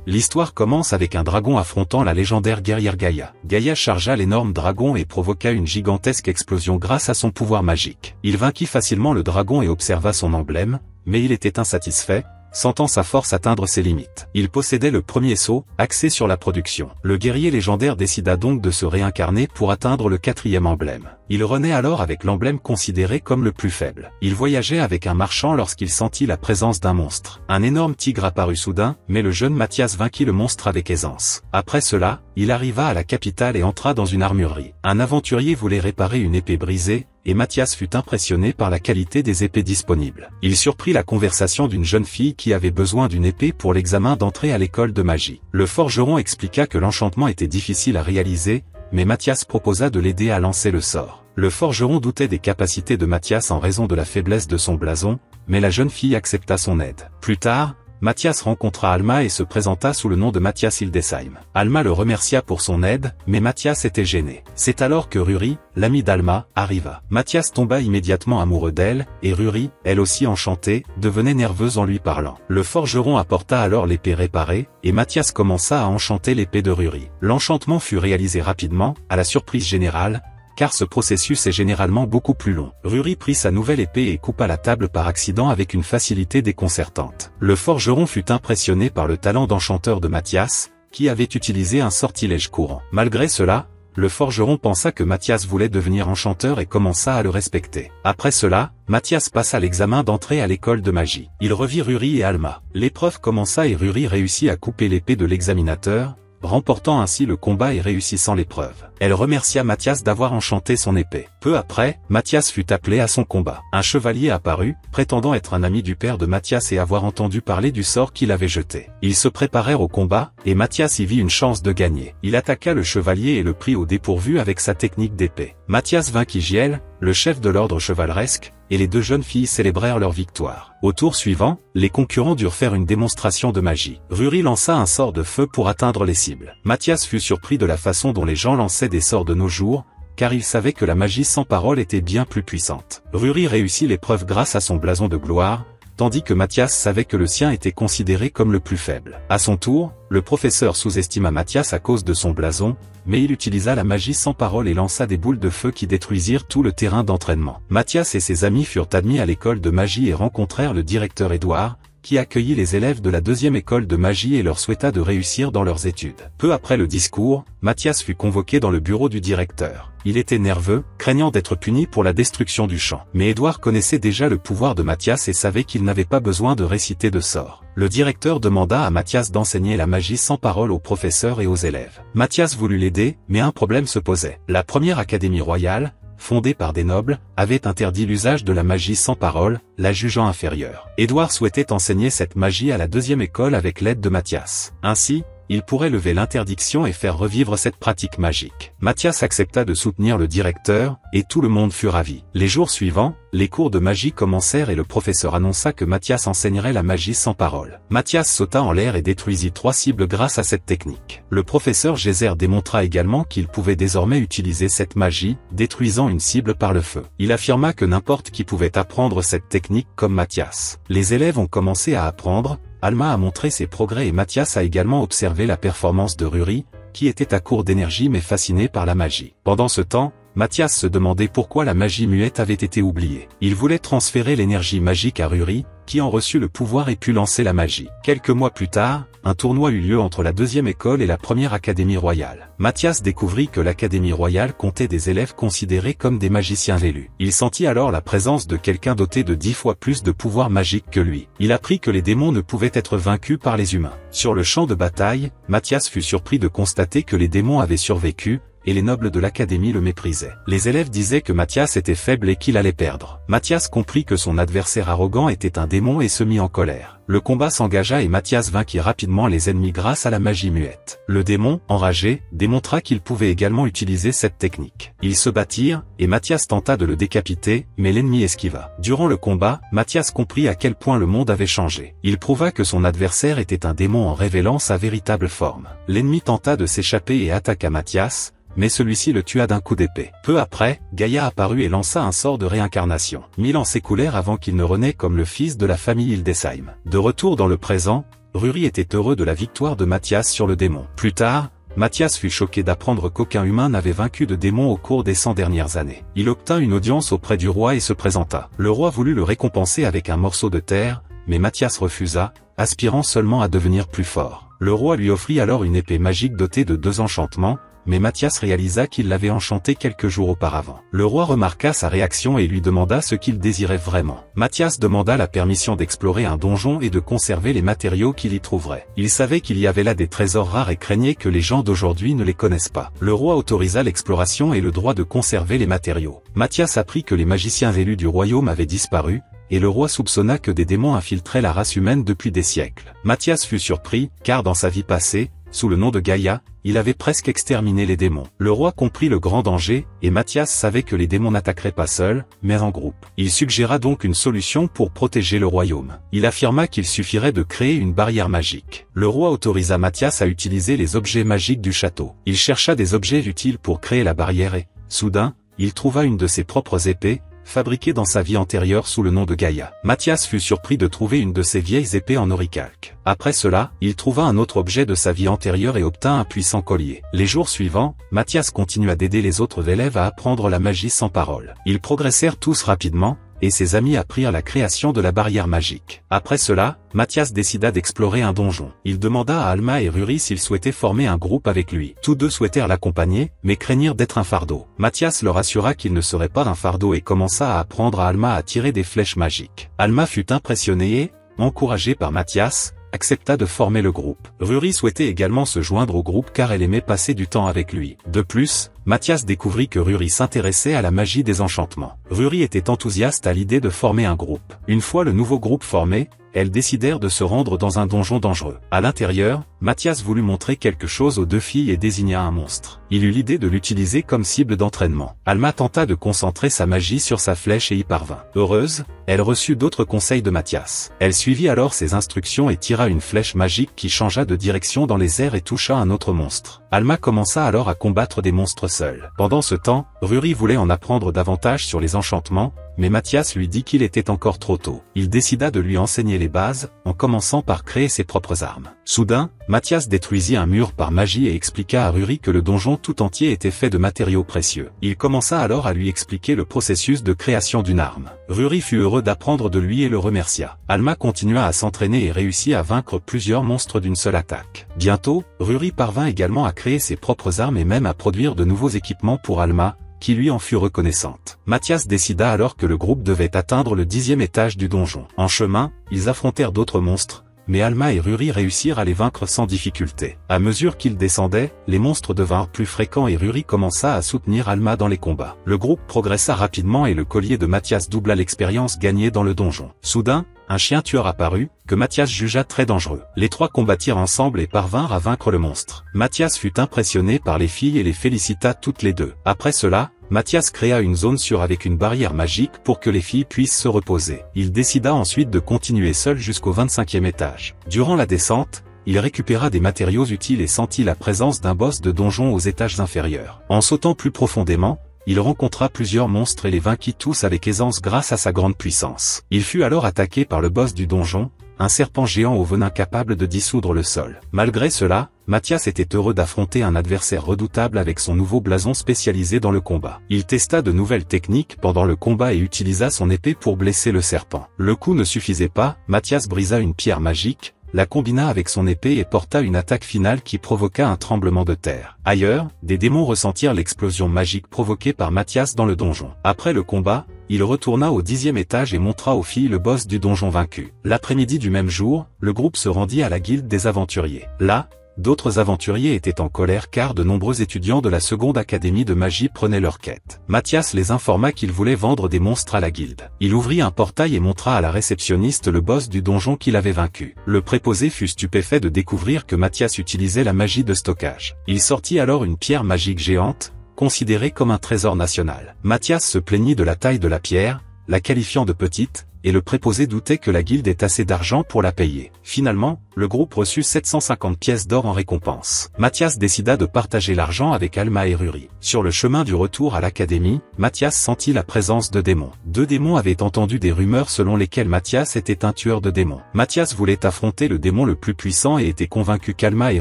L'histoire commence avec un dragon affrontant la légendaire guerrière Gaïa. Gaïa chargea l'énorme dragon et provoqua une gigantesque explosion grâce à son pouvoir magique. Il vainquit facilement le dragon et observa son emblème, mais il était insatisfait, sentant sa force atteindre ses limites. Il possédait le premier sceau, axé sur la production. Le guerrier légendaire décida donc de se réincarner pour atteindre le 4e emblème. Il renaît alors avec l'emblème considéré comme le plus faible. Il voyageait avec un marchand lorsqu'il sentit la présence d'un monstre. Un énorme tigre apparut soudain, mais le jeune Mathias vainquit le monstre avec aisance. Après cela, il arriva à la capitale et entra dans une armurerie. Un aventurier voulait réparer une épée brisée, et Mathias fut impressionné par la qualité des épées disponibles. Il surprit la conversation d'une jeune fille qui avait besoin d'une épée pour l'examen d'entrée à l'école de magie. Le forgeron expliqua que l'enchantement était difficile à réaliser, mais Mathias proposa de l'aider à lancer le sort. Le forgeron doutait des capacités de Mathias en raison de la faiblesse de son blason, mais la jeune fille accepta son aide. Plus tard, Mathias rencontra Alma et se présenta sous le nom de Mathias Hildesheim. Alma le remercia pour son aide, mais Mathias était gêné. C'est alors que Ruri, l'ami d'Alma, arriva. Mathias tomba immédiatement amoureux d'elle, et Ruri, elle aussi enchantée, devenait nerveuse en lui parlant. Le forgeron apporta alors l'épée réparée, et Mathias commença à enchanter l'épée de Ruri. L'enchantement fut réalisé rapidement, à la surprise générale, car ce processus est généralement beaucoup plus long. Ruri prit sa nouvelle épée et coupa la table par accident avec une facilité déconcertante. Le forgeron fut impressionné par le talent d'enchanteur de Mathias, qui avait utilisé un sortilège courant. Malgré cela, le forgeron pensa que Mathias voulait devenir enchanteur et commença à le respecter. Après cela, Mathias passa l'examen d'entrée à l'école de magie. Il revit Ruri et Alma. L'épreuve commença et Ruri réussit à couper l'épée de l'examinateur, remportant ainsi le combat et réussissant l'épreuve. Elle remercia Mathias d'avoir enchanté son épée. Peu après, Mathias fut appelé à son combat. Un chevalier apparut, prétendant être un ami du père de Mathias et avoir entendu parler du sort qu'il avait jeté. Ils se préparèrent au combat, et Mathias y vit une chance de gagner. Il attaqua le chevalier et le prit au dépourvu avec sa technique d'épée. Mathias vainquit Giel, le chef de l'ordre chevaleresque, et les deux jeunes filles célébrèrent leur victoire. Au tour suivant, les concurrents durent faire une démonstration de magie. Ruri lança un sort de feu pour atteindre les cibles. Mathias fut surpris de la façon dont les gens lançaient des sorts de nos jours, car il savait que la magie sans parole était bien plus puissante. Ruri réussit l'épreuve grâce à son blason de gloire, tandis que Mathias savait que le sien était considéré comme le plus faible. À son tour, le professeur sous-estima Mathias à cause de son blason, mais il utilisa la magie sans parole et lança des boules de feu qui détruisirent tout le terrain d'entraînement. Mathias et ses amis furent admis à l'école de magie et rencontrèrent le directeur Édouard, qui accueillit les élèves de la 2e école de magie et leur souhaita de réussir dans leurs études. Peu après le discours, Mathias fut convoqué dans le bureau du directeur. Il était nerveux, craignant d'être puni pour la destruction du champ. Mais Édouard connaissait déjà le pouvoir de Mathias et savait qu'il n'avait pas besoin de réciter de sorts. Le directeur demanda à Mathias d'enseigner la magie sans parole aux professeurs et aux élèves. Mathias voulut l'aider, mais un problème se posait. La première académie royale, fondée par des nobles, avait interdit l'usage de la magie sans parole, la jugeant inférieure. Édouard souhaitait enseigner cette magie à la 2e école avec l'aide de Mathias. Ainsi, il pourrait lever l'interdiction et faire revivre cette pratique magique. Mathias accepta de soutenir le directeur, et tout le monde fut ravi. Les jours suivants, les cours de magie commencèrent et le professeur annonça que Mathias enseignerait la magie sans parole. Mathias sauta en l'air et détruisit 3 cibles grâce à cette technique. Le professeur Geyser démontra également qu'il pouvait désormais utiliser cette magie, détruisant une cible par le feu. Il affirma que n'importe qui pouvait apprendre cette technique comme Mathias. Les élèves ont commencé à apprendre, Alma a montré ses progrès et Mathias a également observé la performance de Ruri, qui était à court d'énergie mais fasciné par la magie. Pendant ce temps, Mathias se demandait pourquoi la magie muette avait été oubliée. Il voulait transférer l'énergie magique à Ruri, qui en reçut le pouvoir et put lancer la magie. Quelques mois plus tard, un tournoi eut lieu entre la 2e école et la 1re académie royale. Mathias découvrit que l'académie royale comptait des élèves considérés comme des magiciens vélus. Il sentit alors la présence de quelqu'un doté de 10 fois plus de pouvoir magique que lui. Il apprit que les démons ne pouvaient être vaincus par les humains. Sur le champ de bataille, Mathias fut surpris de constater que les démons avaient survécu, et les nobles de l'académie le méprisaient. Les élèves disaient que Mathias était faible et qu'il allait perdre. Mathias comprit que son adversaire arrogant était un démon et se mit en colère. Le combat s'engagea et Mathias vainquit rapidement les ennemis grâce à la magie muette. Le démon, enragé, démontra qu'il pouvait également utiliser cette technique. Ils se battirent, et Mathias tenta de le décapiter, mais l'ennemi esquiva. Durant le combat, Mathias comprit à quel point le monde avait changé. Il prouva que son adversaire était un démon en révélant sa véritable forme. L'ennemi tenta de s'échapper et attaqua Mathias, mais celui-ci le tua d'un coup d'épée. Peu après, Gaïa apparut et lança un sort de réincarnation. 1000 ans s'écoulèrent avant qu'il ne renaît comme le fils de la famille Hildesheim. De retour dans le présent, Ruri était heureux de la victoire de Mathias sur le démon. Plus tard, Mathias fut choqué d'apprendre qu'aucun humain n'avait vaincu de démon au cours des 100 dernières années. Il obtint une audience auprès du roi et se présenta. Le roi voulut le récompenser avec un morceau de terre, mais Mathias refusa, aspirant seulement à devenir plus fort. Le roi lui offrit alors une épée magique dotée de 2 enchantements, mais Mathias réalisa qu'il l'avait enchantée quelques jours auparavant. Le roi remarqua sa réaction et lui demanda ce qu'il désirait vraiment. Mathias demanda la permission d'explorer un donjon et de conserver les matériaux qu'il y trouverait. Il savait qu'il y avait là des trésors rares et craignait que les gens d'aujourd'hui ne les connaissent pas. Le roi autorisa l'exploration et le droit de conserver les matériaux. Mathias apprit que les magiciens élus du royaume avaient disparu, et le roi soupçonna que des démons infiltraient la race humaine depuis des siècles. Mathias fut surpris, car dans sa vie passée, sous le nom de Gaïa, il avait presque exterminé les démons. Le roi comprit le grand danger, et Mathias savait que les démons n'attaqueraient pas seuls, mais en groupe. Il suggéra donc une solution pour protéger le royaume. Il affirma qu'il suffirait de créer une barrière magique. Le roi autorisa Mathias à utiliser les objets magiques du château. Il chercha des objets utiles pour créer la barrière et, soudain, il trouva une de ses propres épées, fabriquée dans sa vie antérieure sous le nom de Gaïa. Mathias fut surpris de trouver une de ses vieilles épées en oricalque. Après cela, il trouva un autre objet de sa vie antérieure et obtint un puissant collier. Les jours suivants, Mathias continua d'aider les autres élèves à apprendre la magie sans parole. Ils progressèrent tous rapidement, et ses amis apprirent la création de la barrière magique. Après cela, Mathias décida d'explorer un donjon. Il demanda à Alma et Ruri s'ils souhaitaient former un groupe avec lui. Tous deux souhaitèrent l'accompagner, mais craignirent d'être un fardeau. Mathias leur assura qu'il ne serait pas un fardeau et commença à apprendre à Alma à tirer des flèches magiques. Alma fut impressionnée et, encouragée par Mathias, accepta de former le groupe. Ruri souhaitait également se joindre au groupe car elle aimait passer du temps avec lui. De plus, Mathias découvrit que Ruri s'intéressait à la magie des enchantements. Ruri était enthousiaste à l'idée de former un groupe. Une fois le nouveau groupe formé, elles décidèrent de se rendre dans un donjon dangereux. À l'intérieur, Mathias voulut montrer quelque chose aux deux filles et désigna un monstre. Il eut l'idée de l'utiliser comme cible d'entraînement. Alma tenta de concentrer sa magie sur sa flèche et y parvint. Heureuse, elle reçut d'autres conseils de Mathias. Elle suivit alors ses instructions et tira une flèche magique qui changea de direction dans les airs et toucha un autre monstre. Alma commença alors à combattre des monstres seule. Pendant ce temps, Ruri voulait en apprendre davantage sur les enchantements, mais Mathias lui dit qu'il était encore trop tôt. Il décida de lui enseigner les bases, en commençant par créer ses propres armes. Soudain, Mathias détruisit un mur par magie et expliqua à Ruri que le donjon tout entier était fait de matériaux précieux. Il commença alors à lui expliquer le processus de création d'une arme. Ruri fut heureux d'apprendre de lui et le remercia. Alma continua à s'entraîner et réussit à vaincre plusieurs monstres d'une seule attaque. Bientôt, Ruri parvint également à créer ses propres armes et même à produire de nouveaux équipements pour Alma, qui lui en fut reconnaissante. Mathias décida alors que le groupe devait atteindre le 10e étage du donjon. En chemin, ils affrontèrent d'autres monstres, mais Alma et Ruri réussirent à les vaincre sans difficulté. À mesure qu'ils descendaient, les monstres devinrent plus fréquents et Ruri commença à soutenir Alma dans les combats. Le groupe progressa rapidement et le collier de Mathias doubla l'expérience gagnée dans le donjon. Soudain, un chien tueur apparut, que Mathias jugea très dangereux. Les trois combattirent ensemble et parvinrent à vaincre le monstre. Mathias fut impressionné par les filles et les félicita toutes les deux. Après cela, Mathias créa une zone sûre avec une barrière magique pour que les filles puissent se reposer. Il décida ensuite de continuer seul jusqu'au 25e étage. Durant la descente, il récupéra des matériaux utiles et sentit la présence d'un boss de donjon aux étages inférieurs. En sautant plus profondément, il rencontra plusieurs monstres et les vainquit tous avec aisance grâce à sa grande puissance. Il fut alors attaqué par le boss du donjon, un serpent géant au venin capable de dissoudre le sol. Malgré cela, Mathias était heureux d'affronter un adversaire redoutable avec son nouveau blason spécialisé dans le combat. Il testa de nouvelles techniques pendant le combat et utilisa son épée pour blesser le serpent. Le coup ne suffisait pas, Mathias brisa une pierre magique, la combina avec son épée et porta une attaque finale qui provoqua un tremblement de terre. Ailleurs, des démons ressentirent l'explosion magique provoquée par Mathias dans le donjon. Après le combat, il retourna au 10e étage et montra aux filles le boss du donjon vaincu. L'après-midi du même jour, le groupe se rendit à la guilde des aventuriers. Là, d'autres aventuriers étaient en colère car de nombreux étudiants de la seconde académie de magie prenaient leur quête. Mathias les informa qu'il voulait vendre des monstres à la guilde. Il ouvrit un portail et montra à la réceptionniste le boss du donjon qu'il avait vaincu. Le préposé fut stupéfait de découvrir que Mathias utilisait la magie de stockage. Il sortit alors une pierre magique géante, considérée comme un trésor national. Mathias se plaignit de la taille de la pierre, la qualifiant de petite, et le préposé doutait que la guilde ait assez d'argent pour la payer. Finalement, le groupe reçut 750 pièces d'or en récompense. Mathias décida de partager l'argent avec Alma et Ruri. Sur le chemin du retour à l'académie, Mathias sentit la présence de démons. Deux démons avaient entendu des rumeurs selon lesquelles Mathias était un tueur de démons. Mathias voulait affronter le démon le plus puissant et était convaincu qu'Alma et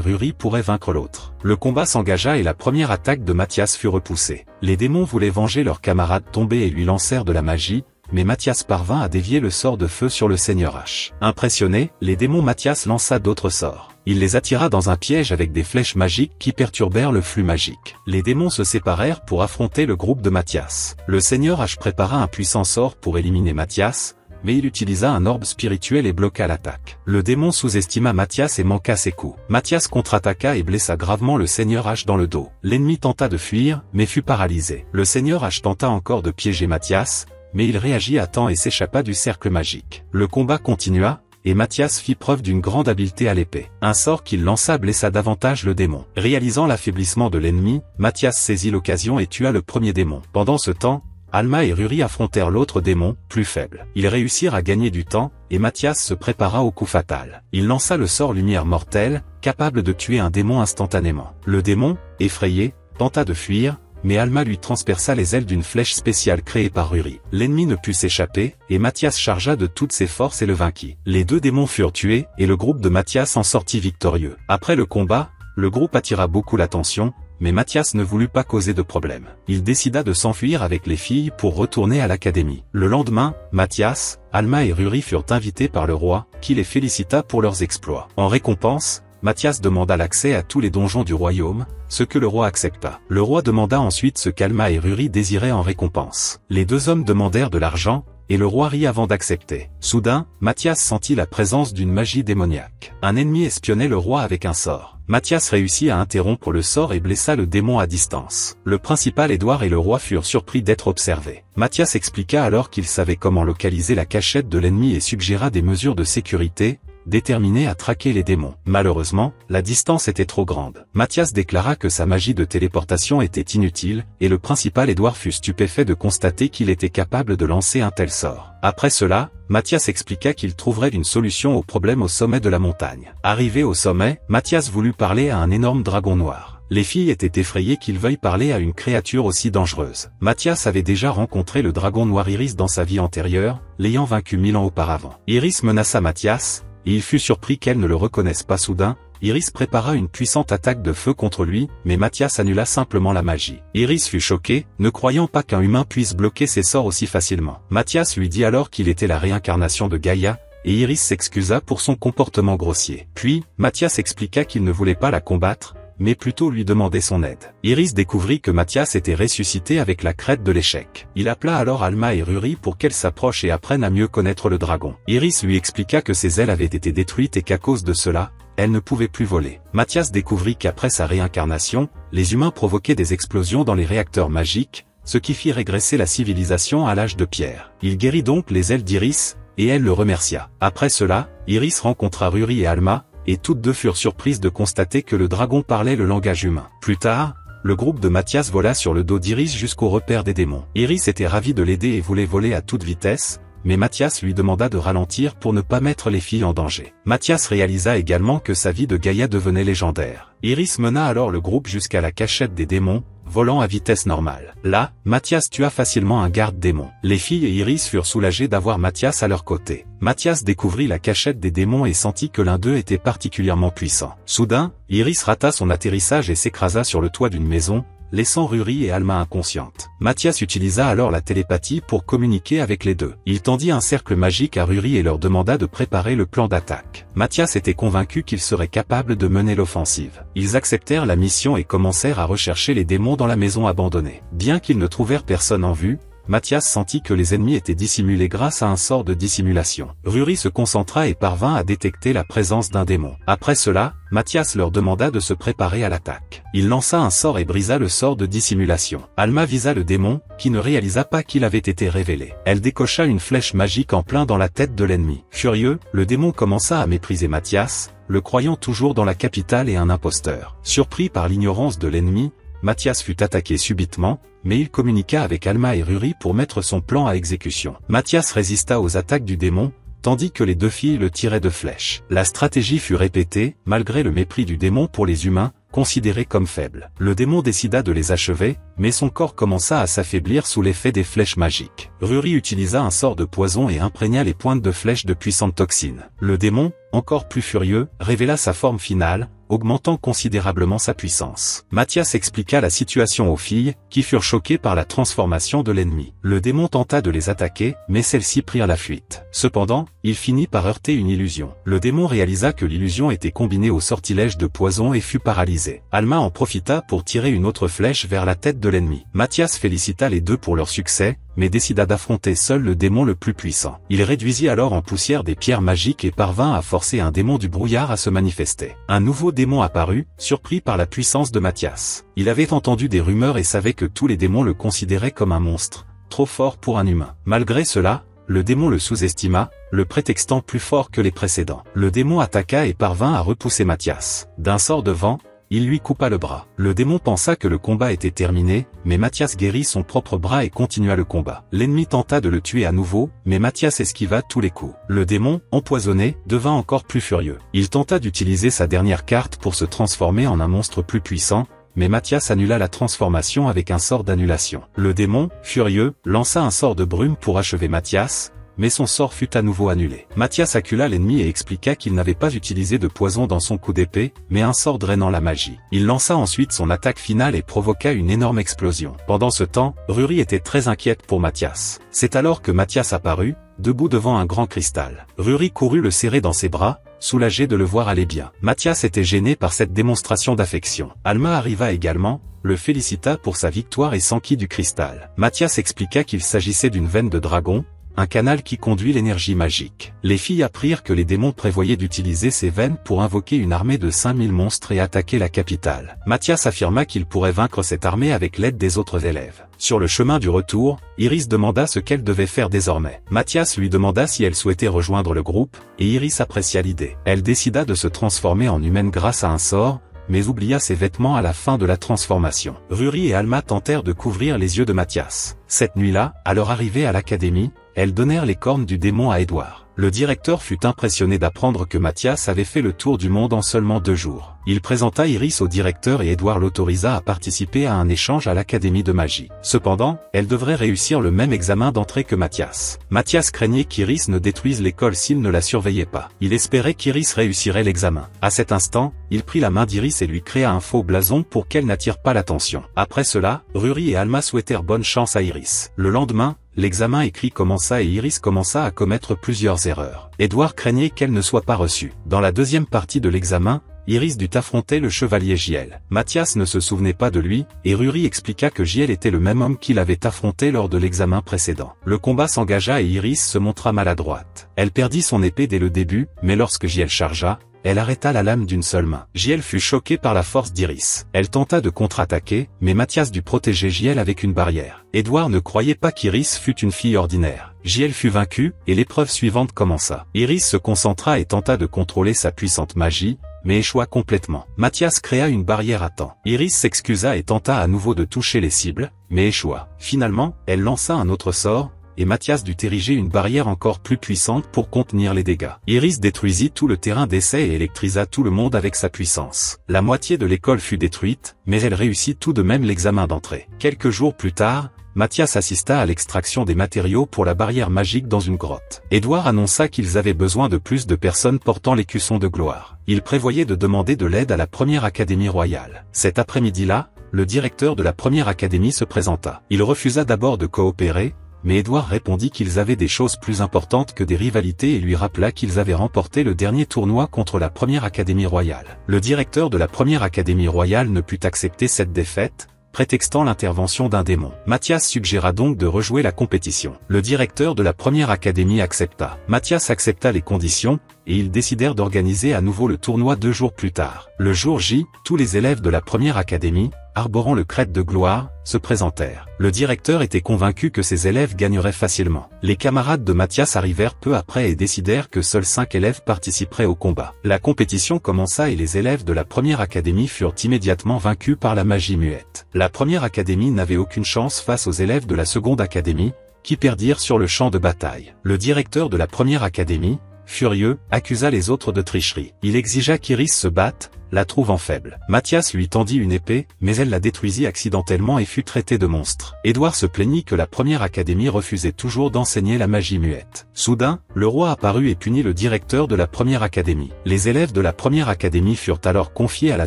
Ruri pourraient vaincre l'autre. Le combat s'engagea et la première attaque de Mathias fut repoussée. Les démons voulaient venger leurs camarades tombés et lui lancèrent de la magie, mais Mathias parvint à dévier le sort de feu sur le Seigneur H. Impressionné, les démons Mathias lança d'autres sorts. Il les attira dans un piège avec des flèches magiques qui perturbèrent le flux magique. Les démons se séparèrent pour affronter le groupe de Mathias. Le Seigneur H prépara un puissant sort pour éliminer Mathias, mais il utilisa un orbe spirituel et bloqua l'attaque. Le démon sous-estima Mathias et manqua ses coups. Mathias contre-attaqua et blessa gravement le Seigneur H dans le dos. L'ennemi tenta de fuir, mais fut paralysé. Le Seigneur H tenta encore de piéger Mathias, mais il réagit à temps et s'échappa du cercle magique. Le combat continua, et Mathias fit preuve d'une grande habileté à l'épée. Un sort qu'il lança blessa davantage le démon. Réalisant l'affaiblissement de l'ennemi, Mathias saisit l'occasion et tua le premier démon. Pendant ce temps, Alma et Ruri affrontèrent l'autre démon, plus faible. Ils réussirent à gagner du temps, et Mathias se prépara au coup fatal. Il lança le sort lumière mortelle, capable de tuer un démon instantanément. Le démon, effrayé, tenta de fuir, mais Alma lui transperça les ailes d'une flèche spéciale créée par Ruri. L'ennemi ne put s'échapper, et Mathias chargea de toutes ses forces et le vainquit. Les deux démons furent tués, et le groupe de Mathias en sortit victorieux. Après le combat, le groupe attira beaucoup l'attention, mais Mathias ne voulut pas causer de problème. Il décida de s'enfuir avec les filles pour retourner à l'académie. Le lendemain, Mathias, Alma et Ruri furent invités par le roi, qui les félicita pour leurs exploits. En récompense, Mathias demanda l'accès à tous les donjons du royaume, ce que le roi accepta. Le roi demanda ensuite ce qu'Alma et Ruri désiraient en récompense. Les deux hommes demandèrent de l'argent, et le roi rit avant d'accepter. Soudain, Mathias sentit la présence d'une magie démoniaque. Un ennemi espionnait le roi avec un sort. Mathias réussit à interrompre le sort et blessa le démon à distance. Le principal Édouard et le roi furent surpris d'être observés. Mathias expliqua alors qu'il savait comment localiser la cachette de l'ennemi et suggéra des mesures de sécurité, déterminé à traquer les démons. Malheureusement, la distance était trop grande. Mathias déclara que sa magie de téléportation était inutile, et le principal Édouard fut stupéfait de constater qu'il était capable de lancer un tel sort. Après cela, Mathias expliqua qu'il trouverait une solution au problème au sommet de la montagne. Arrivé au sommet, Mathias voulut parler à un énorme dragon noir. Les filles étaient effrayées qu'il veuille parler à une créature aussi dangereuse. Mathias avait déjà rencontré le dragon noir Iris dans sa vie antérieure, l'ayant vaincu 1000 ans auparavant. Iris menaça Mathias, et il fut surpris qu'elle ne le reconnaisse pas soudain. Iris prépara une puissante attaque de feu contre lui, mais Mathias annula simplement la magie. Iris fut choqué, ne croyant pas qu'un humain puisse bloquer ses sorts aussi facilement. Mathias lui dit alors qu'il était la réincarnation de Gaïa, et Iris s'excusa pour son comportement grossier. Puis, Mathias expliqua qu'il ne voulait pas la combattre, mais plutôt lui demander son aide. Iris découvrit que Mathias était ressuscité avec la crête de l'échec. Il appela alors Alma et Ruri pour qu'elles s'approchent et apprennent à mieux connaître le dragon. Iris lui expliqua que ses ailes avaient été détruites et qu'à cause de cela, elle ne pouvait plus voler. Mathias découvrit qu'après sa réincarnation, les humains provoquaient des explosions dans les réacteurs magiques, ce qui fit régresser la civilisation à l'âge de pierre. Il guérit donc les ailes d'Iris, et elle le remercia. Après cela, Iris rencontra Ruri et Alma, et toutes deux furent surprises de constater que le dragon parlait le langage humain. Plus tard, le groupe de Mathias vola sur le dos d'Iris jusqu'au repère des démons. Iris était ravie de l'aider et voulait voler à toute vitesse, mais Mathias lui demanda de ralentir pour ne pas mettre les filles en danger. Mathias réalisa également que sa vie de Gaïa devenait légendaire. Iris mena alors le groupe jusqu'à la cachette des démons, volant à vitesse normale. Là, Mathias tua facilement un garde-démon. Les filles et Iris furent soulagées d'avoir Mathias à leur côté. Mathias découvrit la cachette des démons et sentit que l'un d'eux était particulièrement puissant. Soudain, Iris rata son atterrissage et s'écrasa sur le toit d'une maison, laissant Ruri et Alma inconscientes. Mathias utilisa alors la télépathie pour communiquer avec les deux. Il tendit un cercle magique à Ruri et leur demanda de préparer le plan d'attaque. Mathias était convaincu qu'il serait capable de mener l'offensive. Ils acceptèrent la mission et commencèrent à rechercher les démons dans la maison abandonnée. Bien qu'ils ne trouvèrent personne en vue, Mathias sentit que les ennemis étaient dissimulés grâce à un sort de dissimulation. Ruri se concentra et parvint à détecter la présence d'un démon. Après cela, Mathias leur demanda de se préparer à l'attaque. Il lança un sort et brisa le sort de dissimulation. Alma visa le démon, qui ne réalisa pas qu'il avait été révélé. Elle décocha une flèche magique en plein dans la tête de l'ennemi. Furieux, le démon commença à mépriser Mathias, le croyant toujours dans la capitale et un imposteur. Surpris par l'ignorance de l'ennemi, Mathias fut attaqué subitement, mais il communiqua avec Alma et Ruri pour mettre son plan à exécution. Mathias résista aux attaques du démon, tandis que les deux filles le tiraient de flèches. La stratégie fut répétée, malgré le mépris du démon pour les humains, considérés comme faibles. Le démon décida de les achever, mais son corps commença à s'affaiblir sous l'effet des flèches magiques. Ruri utilisa un sort de poison et imprégna les pointes de flèches de puissantes toxines. Le démon, encore plus furieux, révéla sa forme finale, augmentant considérablement sa puissance. Mathias expliqua la situation aux filles, qui furent choquées par la transformation de l'ennemi. Le démon tenta de les attaquer, mais celles-ci prirent la fuite. Cependant, il finit par heurter une illusion. Le démon réalisa que l'illusion était combinée au sortilège de poison et fut paralysé. Alma en profita pour tirer une autre flèche vers la tête de l'ennemi. Mathias félicita les deux pour leur succès, mais décida d'affronter seul le démon le plus puissant. Il réduisit alors en poussière des pierres magiques et parvint à forcer un démon du brouillard à se manifester. Un nouveau démon apparut, surpris par la puissance de Mathias. Il avait entendu des rumeurs et savait que tous les démons le considéraient comme un monstre, trop fort pour un humain. Malgré cela, le démon le sous-estima, le prétextant plus fort que les précédents. Le démon attaqua et parvint à repousser Mathias. D'un sort de vent, il lui coupa le bras. Le démon pensa que le combat était terminé, mais Mathias guérit son propre bras et continua le combat. L'ennemi tenta de le tuer à nouveau, mais Mathias esquiva tous les coups. Le démon, empoisonné, devint encore plus furieux. Il tenta d'utiliser sa dernière carte pour se transformer en un monstre plus puissant, mais Mathias annula la transformation avec un sort d'annulation. Le démon, furieux, lança un sort de brume pour achever Mathias, mais son sort fut à nouveau annulé. Mathias accula l'ennemi et expliqua qu'il n'avait pas utilisé de poison dans son coup d'épée, mais un sort drainant la magie. Il lança ensuite son attaque finale et provoqua une énorme explosion. Pendant ce temps, Ruri était très inquiète pour Mathias. C'est alors que Mathias apparut, debout devant un grand cristal. Ruri courut le serrer dans ses bras, soulagé de le voir aller bien. Mathias était gêné par cette démonstration d'affection. Alma arriva également, le félicita pour sa victoire et s'enquit du cristal. Mathias expliqua qu'il s'agissait d'une veine de dragon, un canal qui conduit l'énergie magique. Les filles apprirent que les démons prévoyaient d'utiliser ces veines pour invoquer une armée de 5000 monstres et attaquer la capitale. Mathias affirma qu'il pourrait vaincre cette armée avec l'aide des autres élèves. Sur le chemin du retour, Iris demanda ce qu'elle devait faire désormais. Mathias lui demanda si elle souhaitait rejoindre le groupe, et Iris apprécia l'idée. Elle décida de se transformer en humaine grâce à un sort, mais oublia ses vêtements à la fin de la transformation. Ruri et Alma tentèrent de couvrir les yeux de Mathias. Cette nuit-là, à leur arrivée à l'académie, elles donnèrent les cornes du démon à Edouard. Le directeur fut impressionné d'apprendre que Mathias avait fait le tour du monde en seulement 2 jours. Il présenta Iris au directeur et Edouard l'autorisa à participer à un échange à l'académie de magie. Cependant, elle devrait réussir le même examen d'entrée que Mathias. Mathias craignait qu'Iris ne détruise l'école s'il ne la surveillait pas. Il espérait qu'Iris réussirait l'examen. À cet instant, il prit la main d'Iris et lui créa un faux blason pour qu'elle n'attire pas l'attention. Après cela, Ruri et Alma souhaitèrent bonne chance à Iris. Le lendemain, l'examen écrit commença et Iris commença à commettre plusieurs erreurs. Edouard craignait qu'elle ne soit pas reçue. Dans la deuxième partie de l'examen, Iris dut affronter le chevalier Giel. Mathias ne se souvenait pas de lui, et Ruri expliqua que Giel était le même homme qu'il avait affronté lors de l'examen précédent. Le combat s'engagea et Iris se montra maladroite. Elle perdit son épée dès le début, mais lorsque Giel chargea, elle arrêta la lame d'une seule main. Giel fut choquée par la force d'Iris. Elle tenta de contre-attaquer, mais Mathias dut protéger Giel avec une barrière. Edouard ne croyait pas qu'Iris fût une fille ordinaire. Giel fut vaincu, et l'épreuve suivante commença. Iris se concentra et tenta de contrôler sa puissante magie, mais échoua complètement. Mathias créa une barrière à temps. Iris s'excusa et tenta à nouveau de toucher les cibles, mais échoua. Finalement, elle lança un autre sort, et Mathias dut ériger une barrière encore plus puissante pour contenir les dégâts. Iris détruisit tout le terrain d'essai et électrisa tout le monde avec sa puissance. La moitié de l'école fut détruite, mais elle réussit tout de même l'examen d'entrée. Quelques jours plus tard, Mathias assista à l'extraction des matériaux pour la barrière magique dans une grotte. Edouard annonça qu'ils avaient besoin de plus de personnes portant l'écusson de gloire. Il prévoyait de demander de l'aide à la première académie royale. Cet après-midi-là, le directeur de la première académie se présenta. Il refusa d'abord de coopérer, mais Edouard répondit qu'ils avaient des choses plus importantes que des rivalités et lui rappela qu'ils avaient remporté le dernier tournoi contre la première académie royale. Le directeur de la première académie royale ne put accepter cette défaite, prétextant l'intervention d'un démon. Mathias suggéra donc de rejouer la compétition. Le directeur de la première académie accepta. Mathias accepta les conditions, et ils décidèrent d'organiser à nouveau le tournoi 2 jours plus tard. Le jour J, tous les élèves de la première académie, arborant le crête de gloire, se présentèrent. Le directeur était convaincu que ses élèves gagneraient facilement. Les camarades de Mathias arrivèrent peu après et décidèrent que seuls 5 élèves participeraient au combat. La compétition commença et les élèves de la première académie furent immédiatement vaincus par la magie muette. La première académie n'avait aucune chance face aux élèves de la seconde académie, qui perdirent sur le champ de bataille. Le directeur de la première académie, furieux, accusa les autres de tricherie. Il exigea qu'Iris se batte, la trouvant faible. Mathias lui tendit une épée, mais elle la détruisit accidentellement et fut traitée de monstre. Édouard se plaignit que la première académie refusait toujours d'enseigner la magie muette. Soudain, le roi apparut et punit le directeur de la première académie. Les élèves de la première académie furent alors confiés à la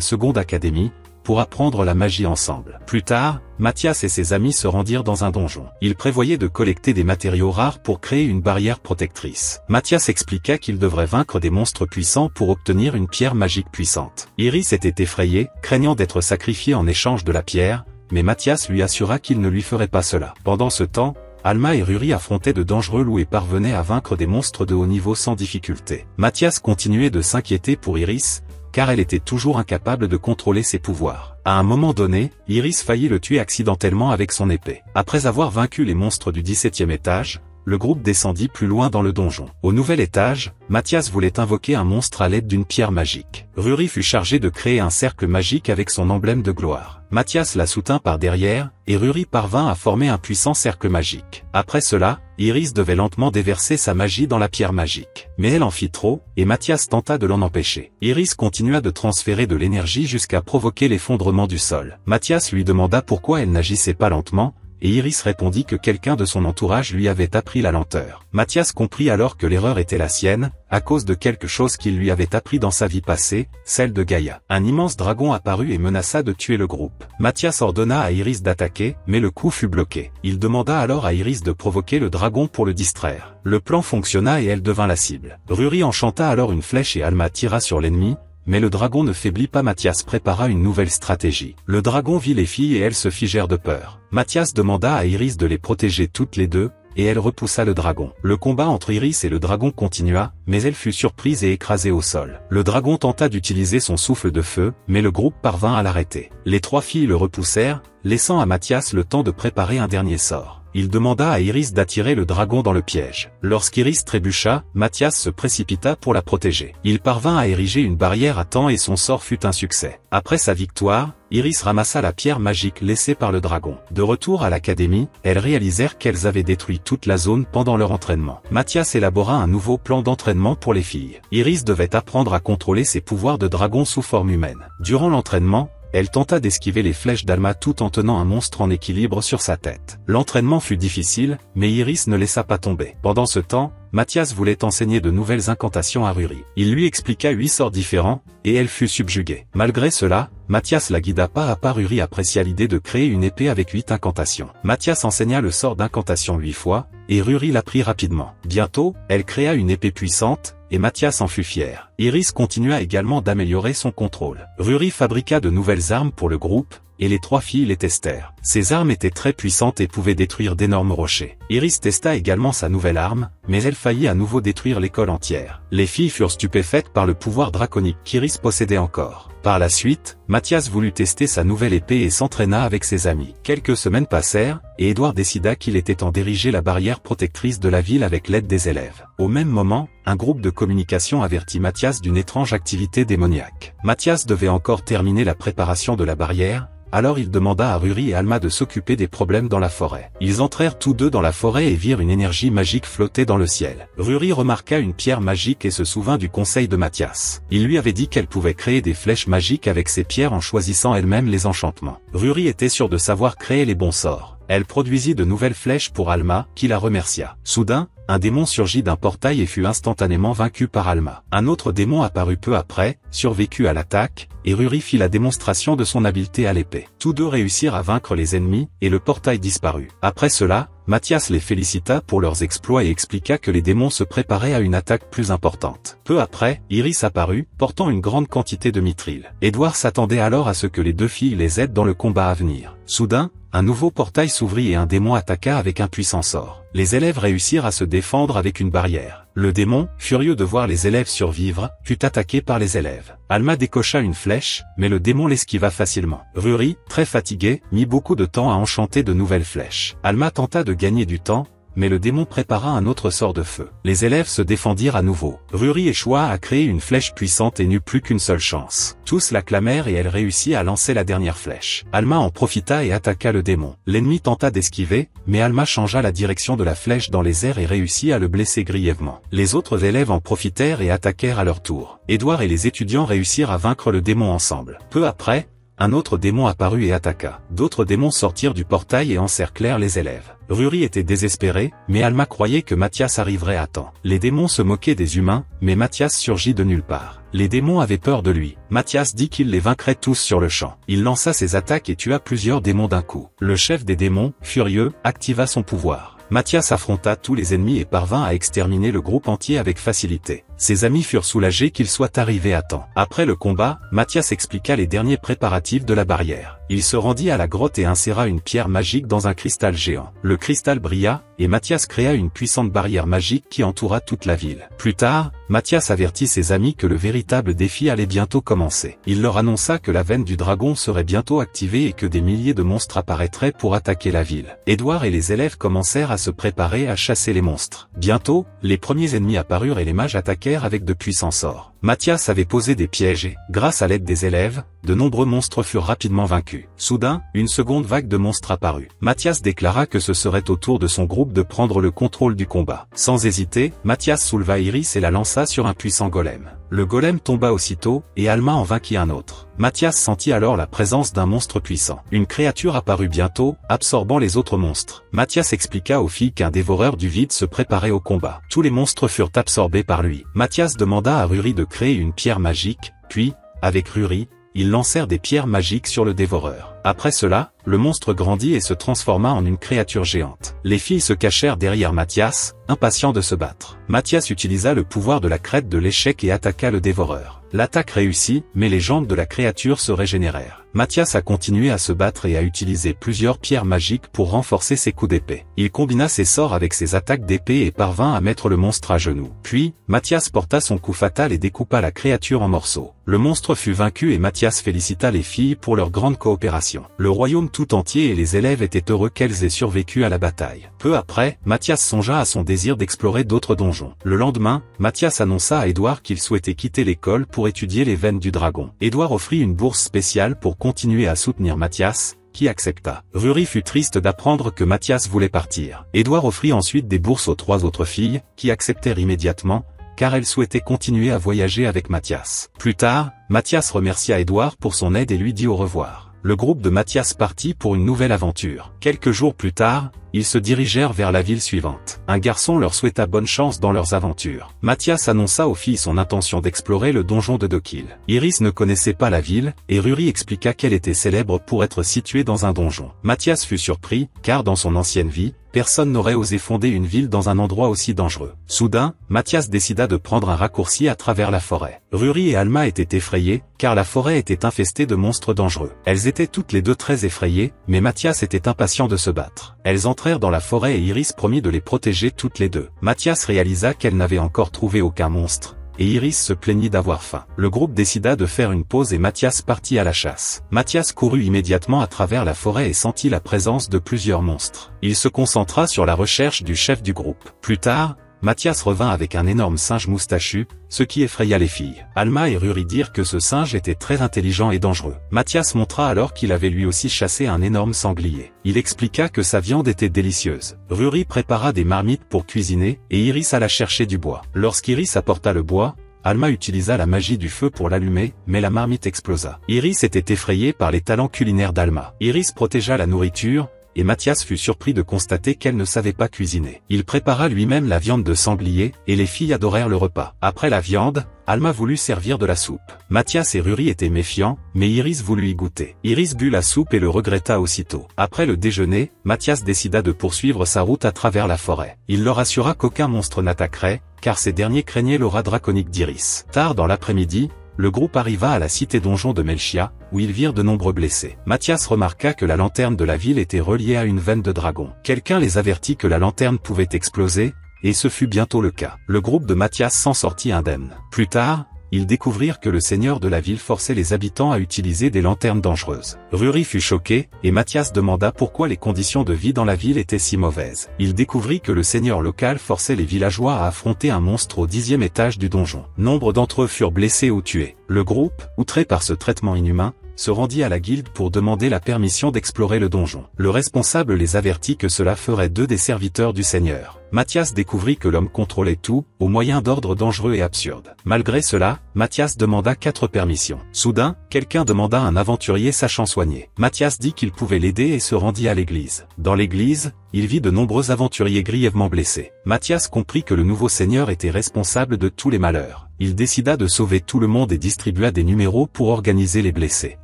seconde académie, pour apprendre la magie ensemble. Plus tard, Mathias et ses amis se rendirent dans un donjon. Ils prévoyaient de collecter des matériaux rares pour créer une barrière protectrice. Mathias expliqua qu'il devrait vaincre des monstres puissants pour obtenir une pierre magique puissante. Iris était effrayée, craignant d'être sacrifiée en échange de la pierre, mais Mathias lui assura qu'il ne lui ferait pas cela. Pendant ce temps, Alma et Ruri affrontaient de dangereux loups et parvenaient à vaincre des monstres de haut niveau sans difficulté. Mathias continuait de s'inquiéter pour Iris, car elle était toujours incapable de contrôler ses pouvoirs. À un moment donné, Iris faillit le tuer accidentellement avec son épée. Après avoir vaincu les monstres du 17e étage, le groupe descendit plus loin dans le donjon. Au nouvel étage, Mathias voulait invoquer un monstre à l'aide d'une pierre magique. Ruri fut chargé de créer un cercle magique avec son emblème de gloire. Mathias la soutint par derrière, et Ruri parvint à former un puissant cercle magique. Après cela, Iris devait lentement déverser sa magie dans la pierre magique. Mais elle en fit trop, et Mathias tenta de l'en empêcher. Iris continua de transférer de l'énergie jusqu'à provoquer l'effondrement du sol. Mathias lui demanda pourquoi elle n'agissait pas lentement, et Iris répondit que quelqu'un de son entourage lui avait appris la lenteur. Mathias comprit alors que l'erreur était la sienne, à cause de quelque chose qu'il lui avait appris dans sa vie passée, celle de Gaïa. Un immense dragon apparut et menaça de tuer le groupe. Mathias ordonna à Iris d'attaquer, mais le coup fut bloqué. Il demanda alors à Iris de provoquer le dragon pour le distraire. Le plan fonctionna et elle devint la cible. Ruri enchanta alors une flèche et Alma tira sur l'ennemi, mais le dragon ne faiblit pas. Mathias prépara une nouvelle stratégie. Le dragon vit les filles et elles se figèrent de peur. Mathias demanda à Iris de les protéger toutes les deux, et elle repoussa le dragon. Le combat entre Iris et le dragon continua, mais elle fut surprise et écrasée au sol. Le dragon tenta d'utiliser son souffle de feu, mais le groupe parvint à l'arrêter. Les 3 filles le repoussèrent, laissant à Mathias le temps de préparer un dernier sort. Il demanda à Iris d'attirer le dragon dans le piège. Lorsqu'Iris trébucha, Mathias se précipita pour la protéger. Il parvint à ériger une barrière à temps et son sort fut un succès. Après sa victoire, Iris ramassa la pierre magique laissée par le dragon. De retour à l'académie, elles réalisèrent qu'elles avaient détruit toute la zone pendant leur entraînement. Mathias élabora un nouveau plan d'entraînement pour les filles. Iris devait apprendre à contrôler ses pouvoirs de dragon sous forme humaine. Durant l'entraînement, elle tenta d'esquiver les flèches d'Alma tout en tenant un monstre en équilibre sur sa tête. L'entraînement fut difficile, mais Iris ne laissa pas tomber. Pendant ce temps, Mathias voulait enseigner de nouvelles incantations à Ruri. Il lui expliqua 8 sorts différents, et elle fut subjuguée. Malgré cela, Mathias la guida pas à pas. Ruri apprécia l'idée de créer une épée avec 8 incantations. Mathias enseigna le sort d'incantation 8 fois, et Ruri l'apprit rapidement. Bientôt, elle créa une épée puissante, et Mathias en fut fier. Iris continua également d'améliorer son contrôle. Ruri fabriqua de nouvelles armes pour le groupe, et les 3 filles les testèrent. Ces armes étaient très puissantes et pouvaient détruire d'énormes rochers. Iris testa également sa nouvelle arme, mais elle faillit à nouveau détruire l'école entière. Les filles furent stupéfaites par le pouvoir draconique qu'Iris possédait encore. Par la suite, Mathias voulut tester sa nouvelle épée et s'entraîna avec ses amis. Quelques semaines passèrent, et Édouard décida qu'il était temps d'ériger la barrière protectrice de la ville avec l'aide des élèves. Au même moment, un groupe de communication avertit Mathias d'une étrange activité démoniaque. Mathias devait encore terminer la préparation de la barrière, alors il demanda à Ruri et Alma de s'occuper des problèmes dans la forêt. Ils entrèrent tous deux dans la forêt et virent une énergie magique flotter dans le ciel. Ruri remarqua une pierre magique et se souvint du conseil de Mathias. Il lui avait dit qu'elle pouvait créer des flèches magiques avec ces pierres en choisissant elle-même les enchantements. Ruri était sûre de savoir créer les bons sorts. Elle produisit de nouvelles flèches pour Alma, qui la remercia. Soudain, un démon surgit d'un portail et fut instantanément vaincu par Alma. Un autre démon apparut peu après, survécut à l'attaque, et Ruri fit la démonstration de son habileté à l'épée. Tous deux réussirent à vaincre les ennemis, et le portail disparut. Après cela, Mathias les félicita pour leurs exploits et expliqua que les démons se préparaient à une attaque plus importante. Peu après, Iris apparut, portant une grande quantité de mithril. Édouard s'attendait alors à ce que les deux filles les aident dans le combat à venir. Soudain, un nouveau portail s'ouvrit et un démon attaqua avec un puissant sort. Les élèves réussirent à se défendre avec une barrière. Le démon, furieux de voir les élèves survivre, fut attaqué par les élèves. Alma décocha une flèche, mais le démon l'esquiva facilement. Ruri, très fatigué, mit beaucoup de temps à enchanter de nouvelles flèches. Alma tenta de gagner du temps, mais le démon prépara un autre sort de feu. Les élèves se défendirent à nouveau. Ruri échoua à créer une flèche puissante et n'eut plus qu'une seule chance. Tous l'acclamèrent et elle réussit à lancer la dernière flèche. Alma en profita et attaqua le démon. L'ennemi tenta d'esquiver, mais Alma changea la direction de la flèche dans les airs et réussit à le blesser grièvement. Les autres élèves en profitèrent et attaquèrent à leur tour. Édouard et les étudiants réussirent à vaincre le démon ensemble. Peu après, un autre démon apparut et attaqua. D'autres démons sortirent du portail et encerclèrent les élèves. Ruri était désespéré, mais Alma croyait que Mathias arriverait à temps. Les démons se moquaient des humains, mais Mathias surgit de nulle part. Les démons avaient peur de lui. Mathias dit qu'il les vaincrait tous sur le champ. Il lança ses attaques et tua plusieurs démons d'un coup. Le chef des démons, furieux, activa son pouvoir. Mathias affronta tous les ennemis et parvint à exterminer le groupe entier avec facilité. Ses amis furent soulagés qu'il soit arrivé à temps. Après le combat, Mathias expliqua les derniers préparatifs de la barrière. Il se rendit à la grotte et inséra une pierre magique dans un cristal géant. Le cristal brilla, et Mathias créa une puissante barrière magique qui entoura toute la ville. Plus tard, Mathias avertit ses amis que le véritable défi allait bientôt commencer. Il leur annonça que la veine du dragon serait bientôt activée et que des milliers de monstres apparaîtraient pour attaquer la ville. Édouard et les élèves commencèrent à se préparer à chasser les monstres. Bientôt, les premiers ennemis apparurent et les mages attaquèrent avec de puissants sorts. Mathias avait posé des pièges et, grâce à l'aide des élèves, de nombreux monstres furent rapidement vaincus. Soudain, une seconde vague de monstres apparut. Mathias déclara que ce serait au tour de son groupe de prendre le contrôle du combat. Sans hésiter, Mathias souleva Iris et la lança sur un puissant golem. Le golem tomba aussitôt, et Alma en vainquit un autre. Mathias sentit alors la présence d'un monstre puissant. Une créature apparut bientôt, absorbant les autres monstres. Mathias expliqua aux filles qu'un dévoreur du vide se préparait au combat. Tous les monstres furent absorbés par lui. Mathias demanda à Ruri de créer une pierre magique, puis, avec Ruri, ils lancèrent des pierres magiques sur le dévoreur. Après cela, le monstre grandit et se transforma en une créature géante. Les filles se cachèrent derrière Mathias, impatients de se battre. Mathias utilisa le pouvoir de la crête de l'échec et attaqua le dévoreur. L'attaque réussit, mais les jambes de la créature se régénérèrent. Mathias a continué à se battre et a utilisé plusieurs pierres magiques pour renforcer ses coups d'épée. Il combina ses sorts avec ses attaques d'épée et parvint à mettre le monstre à genoux. Puis, Mathias porta son coup fatal et découpa la créature en morceaux. Le monstre fut vaincu et Mathias félicita les filles pour leur grande coopération. Le royaume tout entier et les élèves étaient heureux qu'elles aient survécu à la bataille. Peu après, Mathias songea à son désir d'explorer d'autres donjons. Le lendemain, Mathias annonça à Édouard qu'il souhaitait quitter l'école pour étudier les veines du dragon. Édouard offrit une bourse spéciale pour continuer à soutenir Mathias, qui accepta. Ruri fut triste d'apprendre que Mathias voulait partir. Édouard offrit ensuite des bourses aux 3 autres filles, qui acceptèrent immédiatement, car elles souhaitaient continuer à voyager avec Mathias. Plus tard, Mathias remercia Édouard pour son aide et lui dit au revoir. Le groupe de Mathias partit pour une nouvelle aventure. Quelques jours plus tard, ils se dirigèrent vers la ville suivante. Un garçon leur souhaita bonne chance dans leurs aventures. Mathias annonça aux filles son intention d'explorer le donjon de Dokil. Iris ne connaissait pas la ville, et Ruri expliqua qu'elle était célèbre pour être située dans un donjon. Mathias fut surpris, car dans son ancienne vie, personne n'aurait osé fonder une ville dans un endroit aussi dangereux. Soudain, Mathias décida de prendre un raccourci à travers la forêt. Ruri et Alma étaient effrayés, car la forêt était infestée de monstres dangereux. Elles étaient toutes les deux très effrayées, mais Mathias était impatient de se battre. Elles entrèrent dans la forêt et Iris promit de les protéger toutes les deux. Mathias réalisa qu'elle n'avait encore trouvé aucun monstre, et Iris se plaignit d'avoir faim. Le groupe décida de faire une pause et Mathias partit à la chasse. Mathias courut immédiatement à travers la forêt et sentit la présence de plusieurs monstres. Il se concentra sur la recherche du chef du groupe. Plus tard, Mathias revint avec un énorme singe moustachu, ce qui effraya les filles. Alma et Ruri dirent que ce singe était très intelligent et dangereux. Mathias montra alors qu'il avait lui aussi chassé un énorme sanglier. Il expliqua que sa viande était délicieuse. Ruri prépara des marmites pour cuisiner, et Iris alla chercher du bois. Lorsqu'Iris apporta le bois, Alma utilisa la magie du feu pour l'allumer, mais la marmite explosa. Iris était effrayée par les talents culinaires d'Alma. Iris protégea la nourriture, et Mathias fut surpris de constater qu'elle ne savait pas cuisiner. Il prépara lui-même la viande de sanglier, et les filles adorèrent le repas. Après la viande, Alma voulut servir de la soupe. Mathias et Ruri étaient méfiants, mais Iris voulut y goûter. Iris but la soupe et le regretta aussitôt. Après le déjeuner, Mathias décida de poursuivre sa route à travers la forêt. Il leur assura qu'aucun monstre n'attaquerait, car ces derniers craignaient l'aura draconique d'Iris. Tard dans l'après-midi, le groupe arriva à la cité-donjon de Melchia, où ils virent de nombreux blessés. Mathias remarqua que la lanterne de la ville était reliée à une veine de dragon. Quelqu'un les avertit que la lanterne pouvait exploser, et ce fut bientôt le cas. Le groupe de Mathias s'en sortit indemne. Plus tard, ils découvrirent que le seigneur de la ville forçait les habitants à utiliser des lanternes dangereuses. Rury fut choqué, et Mathias demanda pourquoi les conditions de vie dans la ville étaient si mauvaises. Il découvrit que le seigneur local forçait les villageois à affronter un monstre au 10e étage du donjon. Nombre d'entre eux furent blessés ou tués. Le groupe, outré par ce traitement inhumain, se rendit à la guilde pour demander la permission d'explorer le donjon. Le responsable les avertit que cela ferait d'eux des serviteurs du seigneur. Mathias découvrit que l'homme contrôlait tout, au moyen d'ordres dangereux et absurdes. Malgré cela, Mathias demanda 4 permissions. Soudain, quelqu'un demanda un aventurier sachant soigner. Mathias dit qu'il pouvait l'aider et se rendit à l'église. Dans l'église, il vit de nombreux aventuriers grièvement blessés. Mathias comprit que le nouveau seigneur était responsable de tous les malheurs. Il décida de sauver tout le monde et distribua des numéros pour organiser les blessés.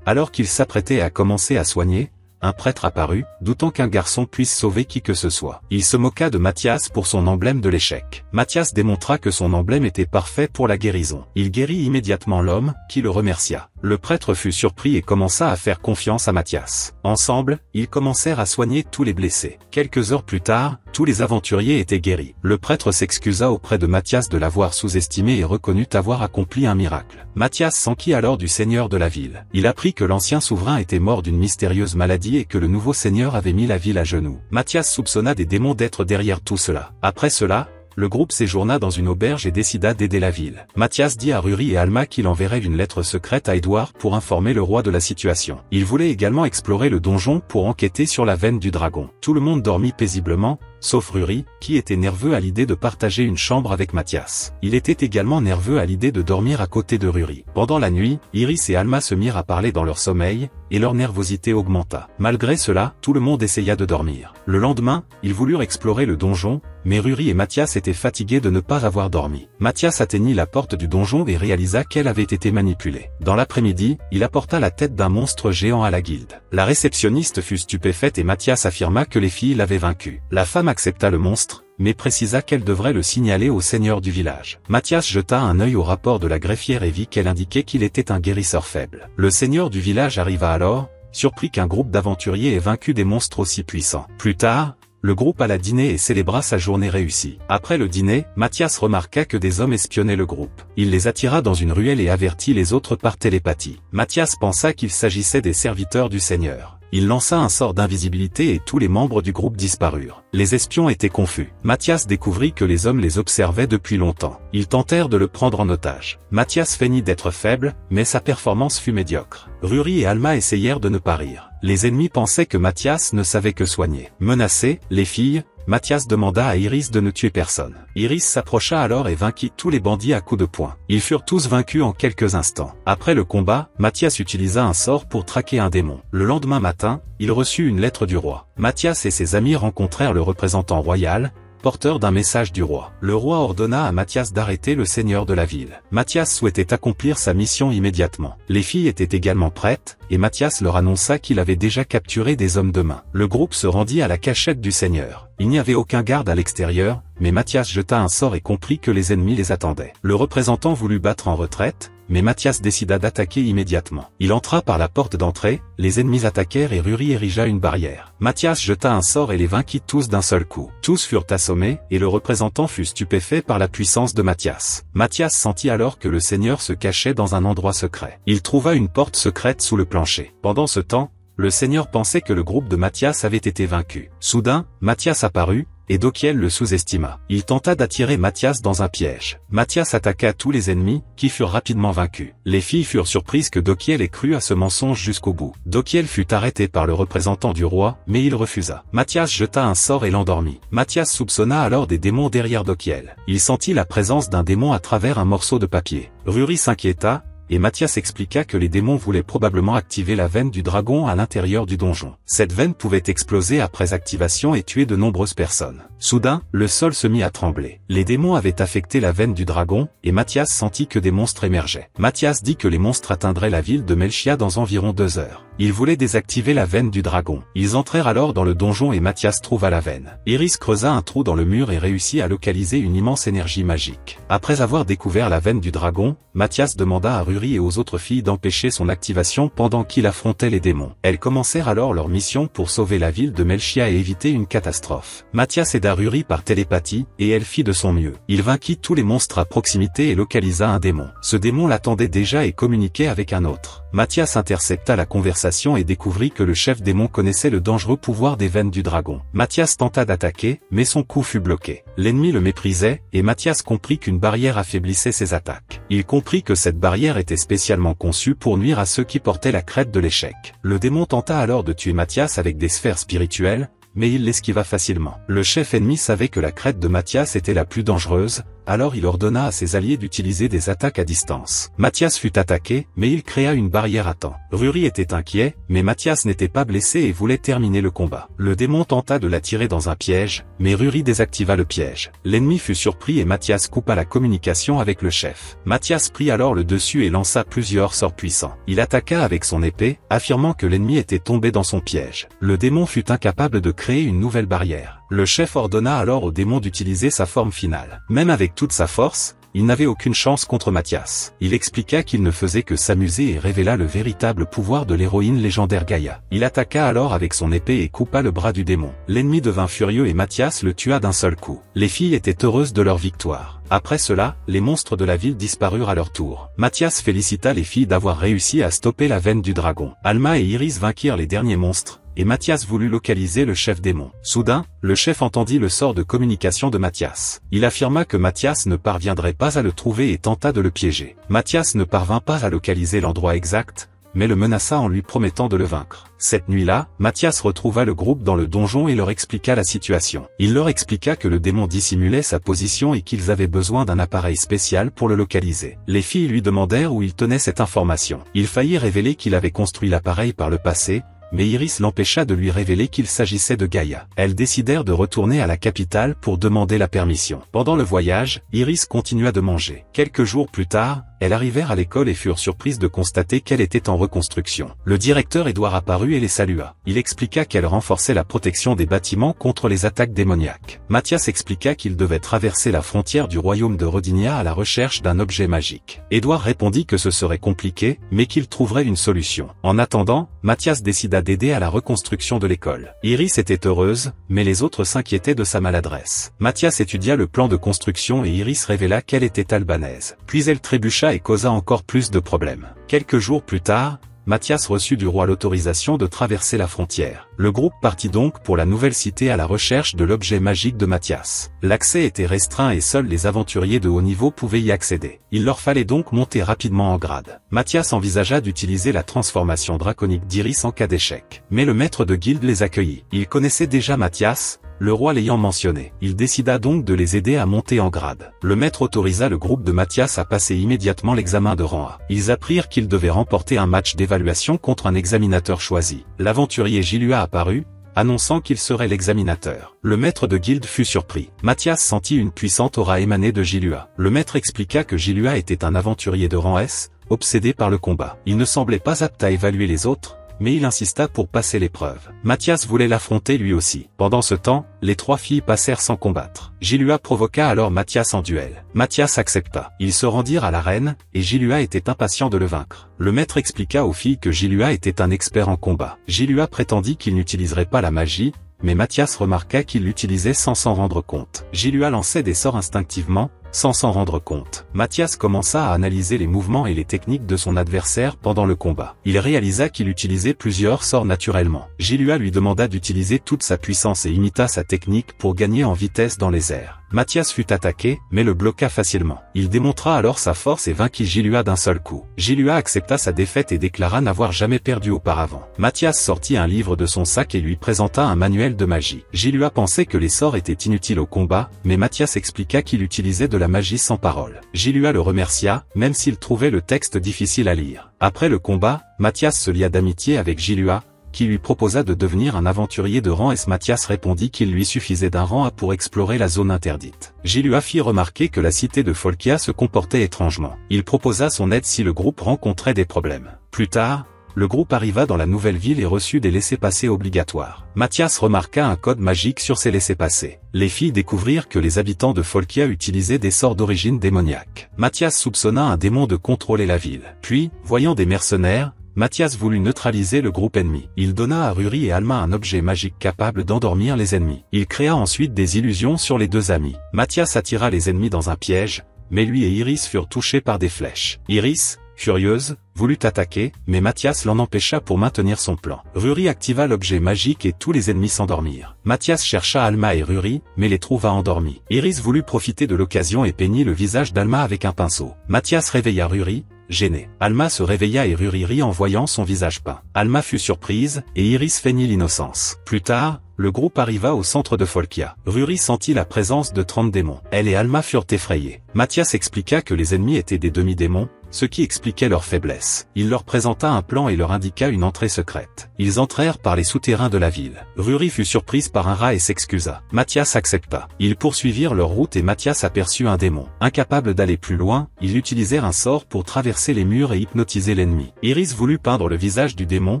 Alors qu'il s'apprêtait à commencer à soigner, un prêtre apparut, doutant qu'un garçon puisse sauver qui que ce soit. Il se moqua de Mathias pour son emblème de l'échec. Mathias démontra que son emblème était parfait pour la guérison. Il guérit immédiatement l'homme, qui le remercia. Le prêtre fut surpris et commença à faire confiance à Mathias. Ensemble, ils commencèrent à soigner tous les blessés. Quelques heures plus tard, tous les aventuriers étaient guéris. Le prêtre s'excusa auprès de Mathias de l'avoir sous-estimé et reconnut avoir accompli un miracle. Mathias s'enquit alors du seigneur de la ville. Il apprit que l'ancien souverain était mort d'une mystérieuse maladie et que le nouveau seigneur avait mis la ville à genoux. Mathias soupçonna des démons d'être derrière tout cela. Après cela, le groupe séjourna dans une auberge et décida d'aider la ville. Mathias dit à Rury et Alma qu'il enverrait une lettre secrète à Édouard pour informer le roi de la situation. Il voulait également explorer le donjon pour enquêter sur la veine du dragon. Tout le monde dormit paisiblement, sauf Rury, qui était nerveux à l'idée de partager une chambre avec Mathias. Il était également nerveux à l'idée de dormir à côté de Rury. Pendant la nuit, Iris et Alma se mirent à parler dans leur sommeil, et leur nervosité augmenta. Malgré cela, tout le monde essaya de dormir. Le lendemain, ils voulurent explorer le donjon, mais Rury et Mathias étaient fatigués de ne pas avoir dormi. Mathias atteignit la porte du donjon et réalisa qu'elle avait été manipulée. Dans l'après-midi, il apporta la tête d'un monstre géant à la guilde. La réceptionniste fut stupéfaite et Mathias affirma que les filles l'avaient vaincu. La femme accepta le monstre, mais précisa qu'elle devrait le signaler au seigneur du village. Mathias jeta un œil au rapport de la greffière et vit qu'elle indiquait qu'il était un guérisseur faible. Le seigneur du village arriva alors, surpris qu'un groupe d'aventuriers ait vaincu des monstres aussi puissants. Plus tard, le groupe alla dîner et célébra sa journée réussie. Après le dîner, Mathias remarqua que des hommes espionnaient le groupe. Il les attira dans une ruelle et avertit les autres par télépathie. Mathias pensa qu'il s'agissait des serviteurs du seigneur. Il lança un sort d'invisibilité et tous les membres du groupe disparurent. Les espions étaient confus. Mathias découvrit que les hommes les observaient depuis longtemps. Ils tentèrent de le prendre en otage. Mathias feignit d'être faible, mais sa performance fut médiocre. Rury et Alma essayèrent de ne pas rire. Les ennemis pensaient que Mathias ne savait que soigner. Menacé, les filles, Mathias demanda à Iris de ne tuer personne. Iris s'approcha alors et vainquit tous les bandits à coups de poing. Ils furent tous vaincus en quelques instants. Après le combat, Mathias utilisa un sort pour traquer un démon. Le lendemain matin, il reçut une lettre du roi. Mathias et ses amis rencontrèrent le représentant royal, porteur d'un message du roi. Le roi ordonna à Mathias d'arrêter le seigneur de la ville. Mathias souhaitait accomplir sa mission immédiatement. Les filles étaient également prêtes, et Mathias leur annonça qu'il avait déjà capturé des hommes de main. Le groupe se rendit à la cachette du seigneur. Il n'y avait aucun garde à l'extérieur, mais Mathias jeta un sort et comprit que les ennemis les attendaient. Le représentant voulut battre en retraite, mais Mathias décida d'attaquer immédiatement. Il entra par la porte d'entrée, les ennemis attaquèrent et Rury érigea une barrière. Mathias jeta un sort et les vainquit tous d'un seul coup. Tous furent assommés, et le représentant fut stupéfait par la puissance de Mathias. Mathias sentit alors que le seigneur se cachait dans un endroit secret. Il trouva une porte secrète sous le plancher. Pendant ce temps, le seigneur pensait que le groupe de Mathias avait été vaincu. Soudain, Mathias apparut, et Dokiel le sous-estima. Il tenta d'attirer Mathias dans un piège. Mathias attaqua tous les ennemis, qui furent rapidement vaincus. Les filles furent surprises que Dokiel ait cru à ce mensonge jusqu'au bout. Dokiel fut arrêté par le représentant du roi, mais il refusa. Mathias jeta un sort et l'endormit. Mathias soupçonna alors des démons derrière Dokiel. Il sentit la présence d'un démon à travers un morceau de papier. Rury s'inquiéta, et Mathias expliqua que les démons voulaient probablement activer la veine du dragon à l'intérieur du donjon. Cette veine pouvait exploser après activation et tuer de nombreuses personnes. Soudain, le sol se mit à trembler. Les démons avaient affecté la veine du dragon, et Mathias sentit que des monstres émergeaient. Mathias dit que les monstres atteindraient la ville de Melchia dans environ 2 heures. Il voulait désactiver la veine du dragon. Ils entrèrent alors dans le donjon et Mathias trouva la veine. Iris creusa un trou dans le mur et réussit à localiser une immense énergie magique. Après avoir découvert la veine du dragon, Mathias demanda à Ruri et aux autres filles d'empêcher son activation pendant qu'il affrontait les démons. Elles commencèrent alors leur mission pour sauver la ville de Melchia et éviter une catastrophe. Mathias aida Ruri par télépathie, et elle fit de son mieux. Il vainquit tous les monstres à proximité et localisa un démon. Ce démon l'attendait déjà et communiquait avec un autre. Mathias intercepta la conversation et découvrit que le chef démon connaissait le dangereux pouvoir des veines du dragon. Mathias tenta d'attaquer, mais son coup fut bloqué. L'ennemi le méprisait, et Mathias comprit qu'une barrière affaiblissait ses attaques. Il comprit que cette barrière était spécialement conçue pour nuire à ceux qui portaient la crête de l'échec. Le démon tenta alors de tuer Mathias avec des sphères spirituelles, mais il l'esquiva facilement. Le chef ennemi savait que la crête de Mathias était la plus dangereuse, alors il ordonna à ses alliés d'utiliser des attaques à distance. Mathias fut attaqué, mais il créa une barrière à temps. Ruri était inquiet, mais Mathias n'était pas blessé et voulait terminer le combat. Le démon tenta de l'attirer dans un piège, mais Ruri désactiva le piège. L'ennemi fut surpris et Mathias coupa la communication avec le chef. Mathias prit alors le dessus et lança plusieurs sorts puissants. Il attaqua avec son épée, affirmant que l'ennemi était tombé dans son piège. Le démon fut incapable de créer une nouvelle barrière. Le chef ordonna alors au démon d'utiliser sa forme finale. Même avec toute sa force, il n'avait aucune chance contre Mathias. Il expliqua qu'il ne faisait que s'amuser et révéla le véritable pouvoir de l'héroïne légendaire Gaïa. Il attaqua alors avec son épée et coupa le bras du démon. L'ennemi devint furieux et Mathias le tua d'un seul coup. Les filles étaient heureuses de leur victoire. Après cela, les monstres de la ville disparurent à leur tour. Mathias félicita les filles d'avoir réussi à stopper la veine du dragon. Alma et Iris vainquirent les derniers monstres, et Mathias voulut localiser le chef démon. Soudain, le chef entendit le sort de communication de Mathias. Il affirma que Mathias ne parviendrait pas à le trouver et tenta de le piéger. Mathias ne parvint pas à localiser l'endroit exact, mais le menaça en lui promettant de le vaincre. Cette nuit-là, Mathias retrouva le groupe dans le donjon et leur expliqua la situation. Il leur expliqua que le démon dissimulait sa position et qu'ils avaient besoin d'un appareil spécial pour le localiser. Les filles lui demandèrent où il tenait cette information. Il faillit révéler qu'il avait construit l'appareil par le passé, mais Iris l'empêcha de lui révéler qu'il s'agissait de Gaïa. Elles décidèrent de retourner à la capitale pour demander la permission. Pendant le voyage, Iris continua de manger. Quelques jours plus tard, elles arrivèrent à l'école et furent surprises de constater qu'elle était en reconstruction. Le directeur Édouard apparut et les salua. Il expliqua qu'elle renforçait la protection des bâtiments contre les attaques démoniaques. Mathias expliqua qu'il devait traverser la frontière du royaume de Rodinia à la recherche d'un objet magique. Édouard répondit que ce serait compliqué, mais qu'il trouverait une solution. En attendant, Mathias décida d'aider à la reconstruction de l'école. Iris était heureuse, mais les autres s'inquiétaient de sa maladresse. Mathias étudia le plan de construction et Iris révéla qu'elle était albanaise. Puis elle trébucha et causa encore plus de problèmes. Quelques jours plus tard, Mathias reçut du roi l'autorisation de traverser la frontière. Le groupe partit donc pour la nouvelle cité à la recherche de l'objet magique de Mathias. L'accès était restreint et seuls les aventuriers de haut niveau pouvaient y accéder. Il leur fallait donc monter rapidement en grade. Mathias envisagea d'utiliser la transformation draconique d'Iris en cas d'échec. Mais le maître de guilde les accueillit. Il connaissait déjà Mathias, le roi l'ayant mentionné. Il décida donc de les aider à monter en grade. Le maître autorisa le groupe de Mathias à passer immédiatement l'examen de rang A. Ils apprirent qu'ils devaient remporter un match d'évaluation contre un examinateur choisi. L'aventurier Gilua apparut, annonçant qu'il serait l'examinateur. Le maître de guilde fut surpris. Mathias sentit une puissante aura émaner de Gilua. Le maître expliqua que Gilua était un aventurier de rang S, obsédé par le combat. Il ne semblait pas apte à évaluer les autres, mais il insista pour passer l'épreuve. Mathias voulait l'affronter lui aussi. Pendant ce temps, les trois filles passèrent sans combattre. Gilua provoqua alors Mathias en duel. Mathias accepta. Ils se rendirent à l'arène, et Gilua était impatient de le vaincre. Le maître expliqua aux filles que Gilua était un expert en combat. Gilua prétendit qu'il n'utiliserait pas la magie, mais Mathias remarqua qu'il l'utilisait sans s'en rendre compte. Gilua lançait des sorts instinctivement, sans s'en rendre compte. Mathias commença à analyser les mouvements et les techniques de son adversaire pendant le combat. Il réalisa qu'il utilisait plusieurs sorts naturellement. Gilua lui demanda d'utiliser toute sa puissance et imita sa technique pour gagner en vitesse dans les airs. Mathias fut attaqué, mais le bloqua facilement. Il démontra alors sa force et vainquit Gilua d'un seul coup. Gilua accepta sa défaite et déclara n'avoir jamais perdu auparavant. Mathias sortit un livre de son sac et lui présenta un manuel de magie. Gilua pensait que les sorts étaient inutiles au combat, mais Mathias expliqua qu'il utilisait de la magie sans parole. Gilua le remercia, même s'il trouvait le texte difficile à lire. Après le combat, Mathias se lia d'amitié avec Gilua, qui lui proposa de devenir un aventurier de rang S. Mathias répondit qu'il lui suffisait d'un rang A pour explorer la zone interdite. Gilua fit remarquer que la cité de Folkia se comportait étrangement. Il proposa son aide si le groupe rencontrait des problèmes. Plus tard, le groupe arriva dans la nouvelle ville et reçut des laissez-passer obligatoires. Mathias remarqua un code magique sur ces laissez-passer. Les filles découvrirent que les habitants de Folkia utilisaient des sorts d'origine démoniaque. Mathias soupçonna un démon de contrôler la ville. Puis, voyant des mercenaires, Mathias voulut neutraliser le groupe ennemi. Il donna à Ruri et Alma un objet magique capable d'endormir les ennemis. Il créa ensuite des illusions sur les deux amis. Mathias attira les ennemis dans un piège, mais lui et Iris furent touchés par des flèches. Iris, furieuse, voulut attaquer, mais Mathias l'en empêcha pour maintenir son plan. Ruri activa l'objet magique et tous les ennemis s'endormirent. Mathias chercha Alma et Ruri, mais les trouva endormis. Iris voulut profiter de l'occasion et peignit le visage d'Alma avec un pinceau. Mathias réveilla Ruri, gêné. Alma se réveilla et Ruri rit en voyant son visage peint. Alma fut surprise, et Iris feignit l'innocence. Plus tard, le groupe arriva au centre de Folkia. Ruri sentit la présence de 30 démons. Elle et Alma furent effrayées. Mathias expliqua que les ennemis étaient des demi-démons, ce qui expliquait leur faiblesse. Il leur présenta un plan et leur indiqua une entrée secrète. Ils entrèrent par les souterrains de la ville. Ruri fut surprise par un rat et s'excusa. Mathias accepta. Ils poursuivirent leur route et Mathias aperçut un démon. Incapable d'aller plus loin, ils utilisèrent un sort pour traverser les murs et hypnotiser l'ennemi. Iris voulut peindre le visage du démon,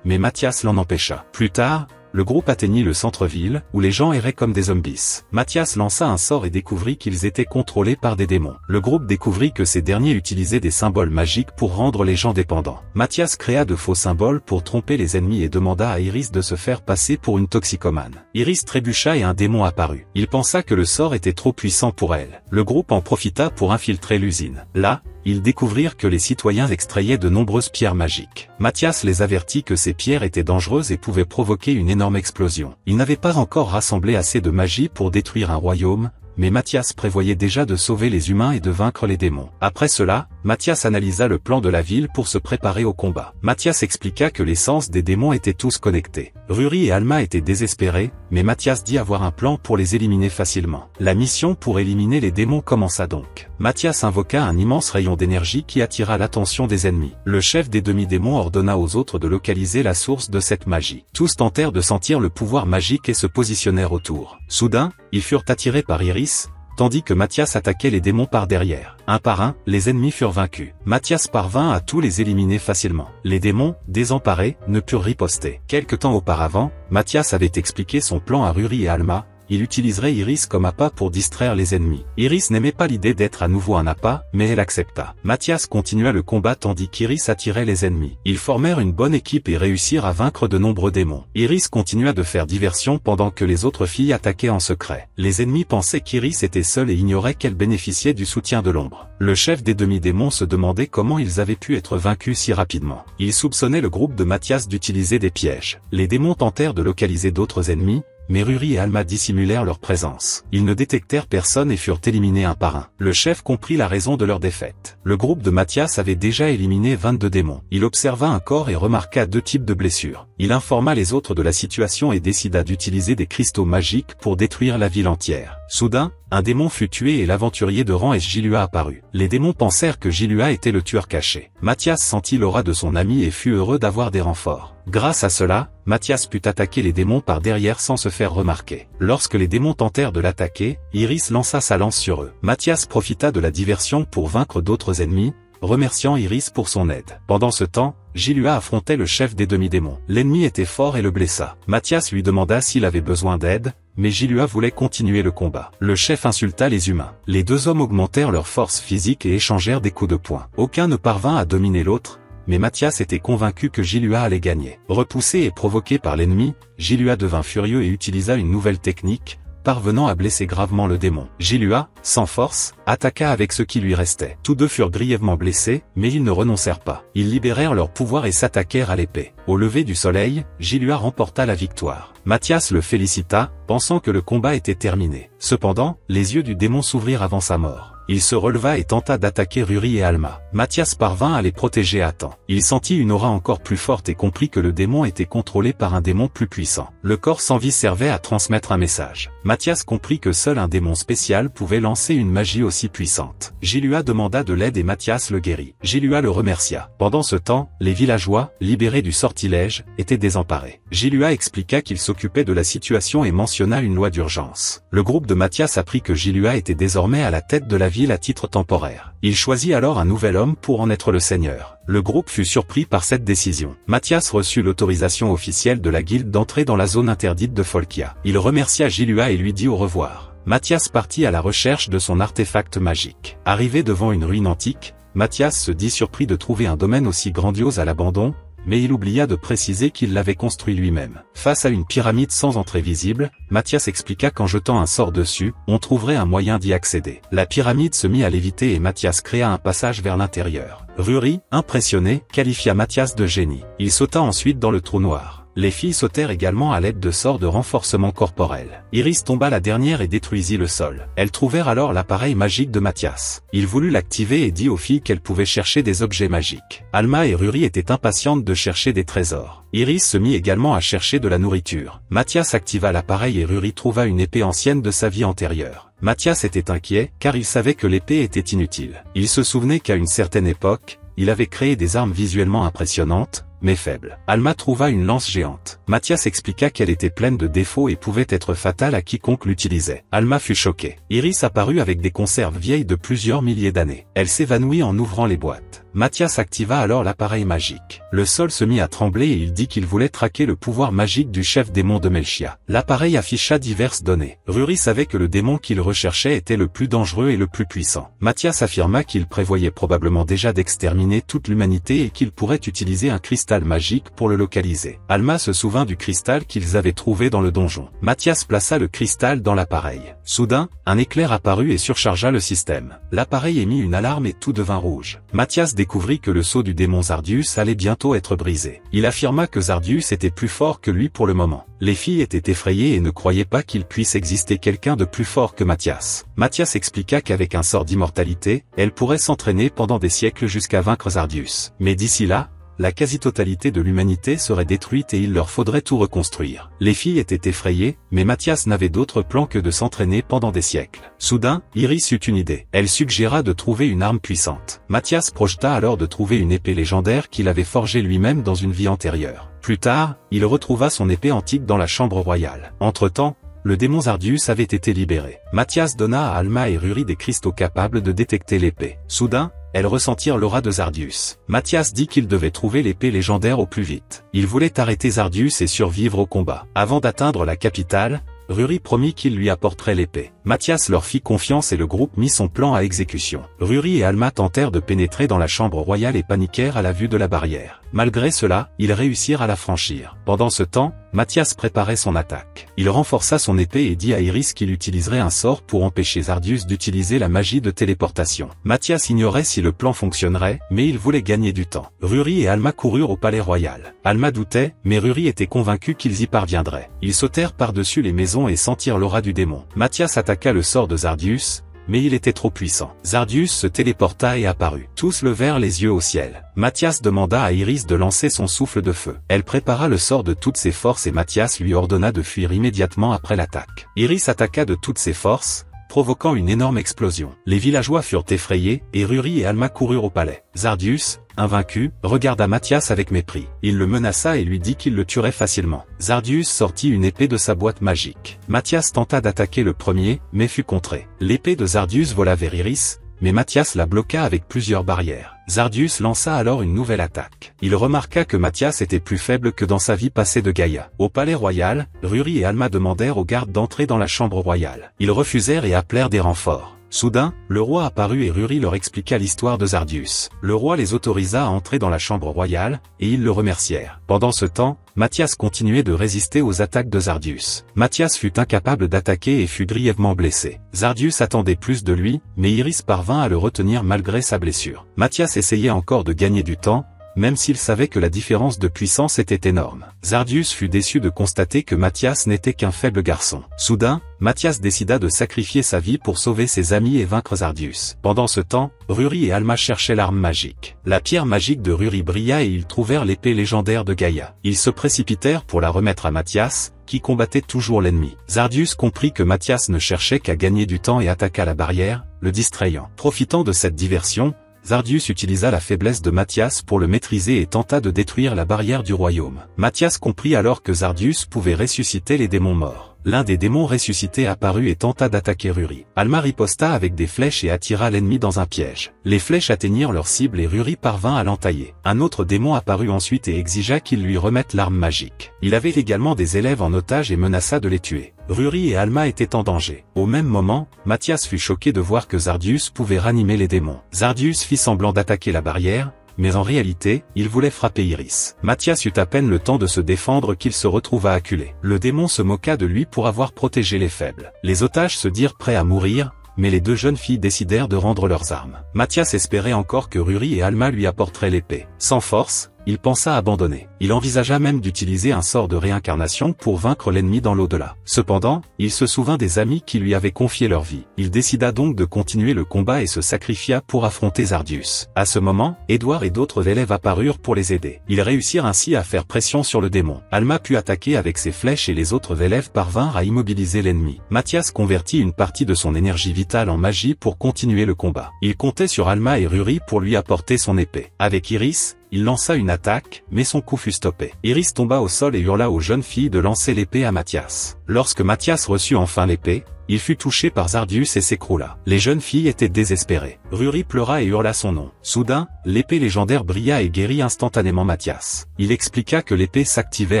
mais Mathias l'en empêcha. Plus tard, le groupe atteignit le centre-ville, où les gens erraient comme des zombies. Mathias lança un sort et découvrit qu'ils étaient contrôlés par des démons. Le groupe découvrit que ces derniers utilisaient des symboles magiques pour rendre les gens dépendants. Mathias créa de faux symboles pour tromper les ennemis et demanda à Iris de se faire passer pour une toxicomane. Iris trébucha et un démon apparut. Il pensa que le sort était trop puissant pour elle. Le groupe en profita pour infiltrer l'usine. Là, ils découvrirent que les citoyens extrayaient de nombreuses pierres magiques. Mathias les avertit que ces pierres étaient dangereuses et pouvaient provoquer une énorme explosion. Ils n'avaient pas encore rassemblé assez de magie pour détruire un royaume, mais Mathias prévoyait déjà de sauver les humains et de vaincre les démons. Après cela, Mathias analysa le plan de la ville pour se préparer au combat. Mathias expliqua que les sens des démons étaient tous connectés. Ruri et Alma étaient désespérés, mais Mathias dit avoir un plan pour les éliminer facilement. La mission pour éliminer les démons commença donc. Mathias invoqua un immense rayon d'énergie qui attira l'attention des ennemis. Le chef des demi-démons ordonna aux autres de localiser la source de cette magie. Tous tentèrent de sentir le pouvoir magique et se positionnèrent autour. Soudain, ils furent attirés par Iris, tandis que Mathias attaquait les démons par derrière. Un par un, les ennemis furent vaincus. Mathias parvint à tous les éliminer facilement. Les démons, désemparés, ne purent riposter. Quelque temps auparavant, Mathias avait expliqué son plan à Ruri et Alma. Il utiliserait Iris comme appât pour distraire les ennemis. Iris n'aimait pas l'idée d'être à nouveau un appât, mais elle accepta. Mathias continua le combat tandis qu'Iris attirait les ennemis. Ils formèrent une bonne équipe et réussirent à vaincre de nombreux démons. Iris continua de faire diversion pendant que les autres filles attaquaient en secret. Les ennemis pensaient qu'Iris était seule et ignoraient qu'elle bénéficiait du soutien de l'ombre. Le chef des demi-démons se demandait comment ils avaient pu être vaincus si rapidement. Il soupçonnait le groupe de Mathias d'utiliser des pièges. Les démons tentèrent de localiser d'autres ennemis, mais Ruri et Alma dissimulèrent leur présence. Ils ne détectèrent personne et furent éliminés un par un. Le chef comprit la raison de leur défaite. Le groupe de Mathias avait déjà éliminé 22 démons. Il observa un corps et remarqua 2 types de blessures. Il informa les autres de la situation et décida d'utiliser des cristaux magiques pour détruire la ville entière. Soudain, un démon fut tué et l'aventurier de rang Gilua apparut. Les démons pensèrent que Gilua était le tueur caché. Mathias sentit l'aura de son ami et fut heureux d'avoir des renforts. Grâce à cela, Mathias put attaquer les démons par derrière sans se faire remarquer. Lorsque les démons tentèrent de l'attaquer, Iris lança sa lance sur eux. Mathias profita de la diversion pour vaincre d'autres ennemis, remerciant Iris pour son aide. Pendant ce temps, Gilua affrontait le chef des demi-démons. L'ennemi était fort et le blessa. Mathias lui demanda s'il avait besoin d'aide, mais Gilua voulait continuer le combat. Le chef insulta les humains. Les deux hommes augmentèrent leur force physique et échangèrent des coups de poing. Aucun ne parvint à dominer l'autre, mais Mathias était convaincu que Gilua allait gagner. Repoussé et provoqué par l'ennemi, Gilua devint furieux et utilisa une nouvelle technique, parvenant à blesser gravement le démon. Gilua, sans force, attaqua avec ce qui lui restait. Tous deux furent grièvement blessés, mais ils ne renoncèrent pas. Ils libérèrent leur pouvoir et s'attaquèrent à l'épée. Au lever du soleil, Gilua remporta la victoire. Mathias le félicita, pensant que le combat était terminé. Cependant, les yeux du démon s'ouvrirent avant sa mort. Il se releva et tenta d'attaquer Ruri et Alma. Mathias parvint à les protéger à temps. Il sentit une aura encore plus forte et comprit que le démon était contrôlé par un démon plus puissant. Le corps sans vie servait à transmettre un message. Mathias comprit que seul un démon spécial pouvait lancer une magie aussi puissante. Gilua demanda de l'aide et Mathias le guérit. Gilua le remercia. Pendant ce temps, les villageois, libérés du sortilège, étaient désemparés. Gilua expliqua qu'il s'occupait de la situation et mentionna une loi d'urgence. Le groupe de Mathias apprit que Gilua était désormais à la tête de la ville ville à titre temporaire. Il choisit alors un nouvel homme pour en être le seigneur. Le groupe fut surpris par cette décision. Mathias reçut l'autorisation officielle de la guilde d'entrer dans la zone interdite de Folkia. Il remercia Gilua et lui dit au revoir. Mathias partit à la recherche de son artefact magique. Arrivé devant une ruine antique, Mathias se dit surpris de trouver un domaine aussi grandiose à l'abandon, mais il oublia de préciser qu'il l'avait construit lui-même. Face à une pyramide sans entrée visible, Mathias expliqua qu'en jetant un sort dessus, on trouverait un moyen d'y accéder. La pyramide se mit à léviter et Mathias créa un passage vers l'intérieur. Ruri, impressionné, qualifia Mathias de génie. Il sauta ensuite dans le trou noir. Les filles sautèrent également à l'aide de sorts de renforcement corporel. Iris tomba la dernière et détruisit le sol. Elles trouvèrent alors l'appareil magique de Mathias. Il voulut l'activer et dit aux filles qu'elles pouvaient chercher des objets magiques. Alma et Ruri étaient impatientes de chercher des trésors. Iris se mit également à chercher de la nourriture. Mathias activa l'appareil et Ruri trouva une épée ancienne de sa vie antérieure. Mathias était inquiet, car il savait que l'épée était inutile. Il se souvenait qu'à une certaine époque, il avait créé des armes visuellement impressionnantes, mais faibles. Alma trouva une lance géante. Mathias expliqua qu'elle était pleine de défauts et pouvait être fatale à quiconque l'utilisait. Alma fut choquée. Iris apparut avec des conserves vieilles de plusieurs milliers d'années. Elle s'évanouit en ouvrant les boîtes. Mathias activa alors l'appareil magique. Le sol se mit à trembler et il dit qu'il voulait traquer le pouvoir magique du chef démon de Melchia. L'appareil afficha diverses données. Ruri savait que le démon qu'il recherchait était le plus dangereux et le plus puissant. Mathias affirma qu'il prévoyait probablement déjà d'exterminer toute l'humanité et qu'il pourrait utiliser un cristal magique pour le localiser. Alma se souvint du cristal qu'ils avaient trouvé dans le donjon. Mathias plaça le cristal dans l'appareil. Soudain, un éclair apparut et surchargea le système. L'appareil émit une alarme et tout devint rouge. Mathias découvrit que le sceau du démon Zardius allait bientôt être brisé. Il affirma que Zardius était plus fort que lui pour le moment. Les filles étaient effrayées et ne croyaient pas qu'il puisse exister quelqu'un de plus fort que Mathias. Mathias expliqua qu'avec un sort d'immortalité, elle pourrait s'entraîner pendant des siècles jusqu'à vaincre Zardius. Mais d'ici là, la quasi-totalité de l'humanité serait détruite et il leur faudrait tout reconstruire. Les filles étaient effrayées, mais Mathias n'avait d'autre plan que de s'entraîner pendant des siècles. Soudain, Iris eut une idée. Elle suggéra de trouver une arme puissante. Mathias projeta alors de trouver une épée légendaire qu'il avait forgée lui-même dans une vie antérieure. Plus tard, il retrouva son épée antique dans la chambre royale. Entre-temps, le démon Zardius avait été libéré. Mathias donna à Alma et Ruri des cristaux capables de détecter l'épée. Soudain, elles ressentirent l'aura de Zardius. Mathias dit qu'il devait trouver l'épée légendaire au plus vite. Il voulait arrêter Zardius et survivre au combat. Avant d'atteindre la capitale, Ruri promit qu'il lui apporterait l'épée. Mathias leur fit confiance et le groupe mit son plan à exécution. Ruri et Alma tentèrent de pénétrer dans la chambre royale et paniquèrent à la vue de la barrière. Malgré cela, ils réussirent à la franchir. Pendant ce temps, Mathias préparait son attaque. Il renforça son épée et dit à Iris qu'il utiliserait un sort pour empêcher Zardius d'utiliser la magie de téléportation. Mathias ignorait si le plan fonctionnerait, mais il voulait gagner du temps. Ruri et Alma coururent au palais royal. Alma doutait, mais Ruri était convaincu qu'ils y parviendraient. Ils sautèrent par-dessus les maisons et sentirent l'aura du démon. Mathias attaqua le sort de Zardius, mais il était trop puissant. Zardius se téléporta et apparut. Tous levèrent les yeux au ciel. Mathias demanda à Iris de lancer son souffle de feu. Elle prépara le sort de toutes ses forces et Mathias lui ordonna de fuir immédiatement après l'attaque. Iris attaqua de toutes ses forces, provoquant une énorme explosion. Les villageois furent effrayés, et Ruri et Alma coururent au palais. Zardius, invaincu, regarda Mathias avec mépris. Il le menaça et lui dit qu'il le tuerait facilement. Zardius sortit une épée de sa boîte magique. Mathias tenta d'attaquer le premier, mais fut contré. L'épée de Zardius vola vers Iris, mais Mathias la bloqua avec plusieurs barrières. Zardius lança alors une nouvelle attaque. Il remarqua que Mathias était plus faible que dans sa vie passée de Gaïa. Au palais royal, Ruri et Alma demandèrent aux gardes d'entrer dans la chambre royale. Ils refusèrent et appelèrent des renforts. Soudain, le roi apparut et Ruri leur expliqua l'histoire de Zardius. Le roi les autorisa à entrer dans la chambre royale, et ils le remercièrent. Pendant ce temps, Mathias continuait de résister aux attaques de Zardius. Mathias fut incapable d'attaquer et fut grièvement blessé. Zardius attendait plus de lui, mais Iris parvint à le retenir malgré sa blessure. Mathias essayait encore de gagner du temps, même s'il savait que la différence de puissance était énorme. Zardius fut déçu de constater que Mathias n'était qu'un faible garçon. Soudain, Mathias décida de sacrifier sa vie pour sauver ses amis et vaincre Zardius. Pendant ce temps, Ruri et Alma cherchaient l'arme magique. La pierre magique de Ruri brilla et ils trouvèrent l'épée légendaire de Gaïa. Ils se précipitèrent pour la remettre à Mathias, qui combattait toujours l'ennemi. Zardius comprit que Mathias ne cherchait qu'à gagner du temps et attaqua la barrière, le distrayant. Profitant de cette diversion, Zardius utilisa la faiblesse de Mathias pour le maîtriser et tenta de détruire la barrière du royaume. Mathias comprit alors que Zardius pouvait ressusciter les démons morts. L'un des démons ressuscités apparut et tenta d'attaquer Ruri. Alma riposta avec des flèches et attira l'ennemi dans un piège. Les flèches atteignirent leur cible et Ruri parvint à l'entailler. Un autre démon apparut ensuite et exigea qu'il lui remette l'arme magique. Il avait également des élèves en otage et menaça de les tuer. Ruri et Alma étaient en danger. Au même moment, Mathias fut choqué de voir que Zardius pouvait ranimer les démons. Zardius fit semblant d'attaquer la barrière, mais en réalité, il voulait frapper Iris. Mathias eut à peine le temps de se défendre qu'il se retrouva acculé. Le démon se moqua de lui pour avoir protégé les faibles. Les otages se dirent prêts à mourir, mais les deux jeunes filles décidèrent de rendre leurs armes. Mathias espérait encore que Ruri et Alma lui apporteraient l'épée. Sans force, il pensa abandonner. Il envisagea même d'utiliser un sort de réincarnation pour vaincre l'ennemi dans l'au-delà. Cependant, il se souvint des amis qui lui avaient confié leur vie. Il décida donc de continuer le combat et se sacrifia pour affronter Zardius. À ce moment, Edward et d'autres élèves apparurent pour les aider. Ils réussirent ainsi à faire pression sur le démon. Alma put attaquer avec ses flèches et les autres élèves parvinrent à immobiliser l'ennemi. Mathias convertit une partie de son énergie vitale en magie pour continuer le combat. Il comptait sur Alma et Ruri pour lui apporter son épée. Avec Iris, il lança une attaque, mais son coup fut stoppé. Iris tomba au sol et hurla aux jeunes filles de lancer l'épée à Mathias. Lorsque Mathias reçut enfin l'épée, il fut touché par Zardius et s'écroula. Les jeunes filles étaient désespérées. Ruri pleura et hurla son nom. Soudain, l'épée légendaire brilla et guérit instantanément Mathias. Il expliqua que l'épée s'activait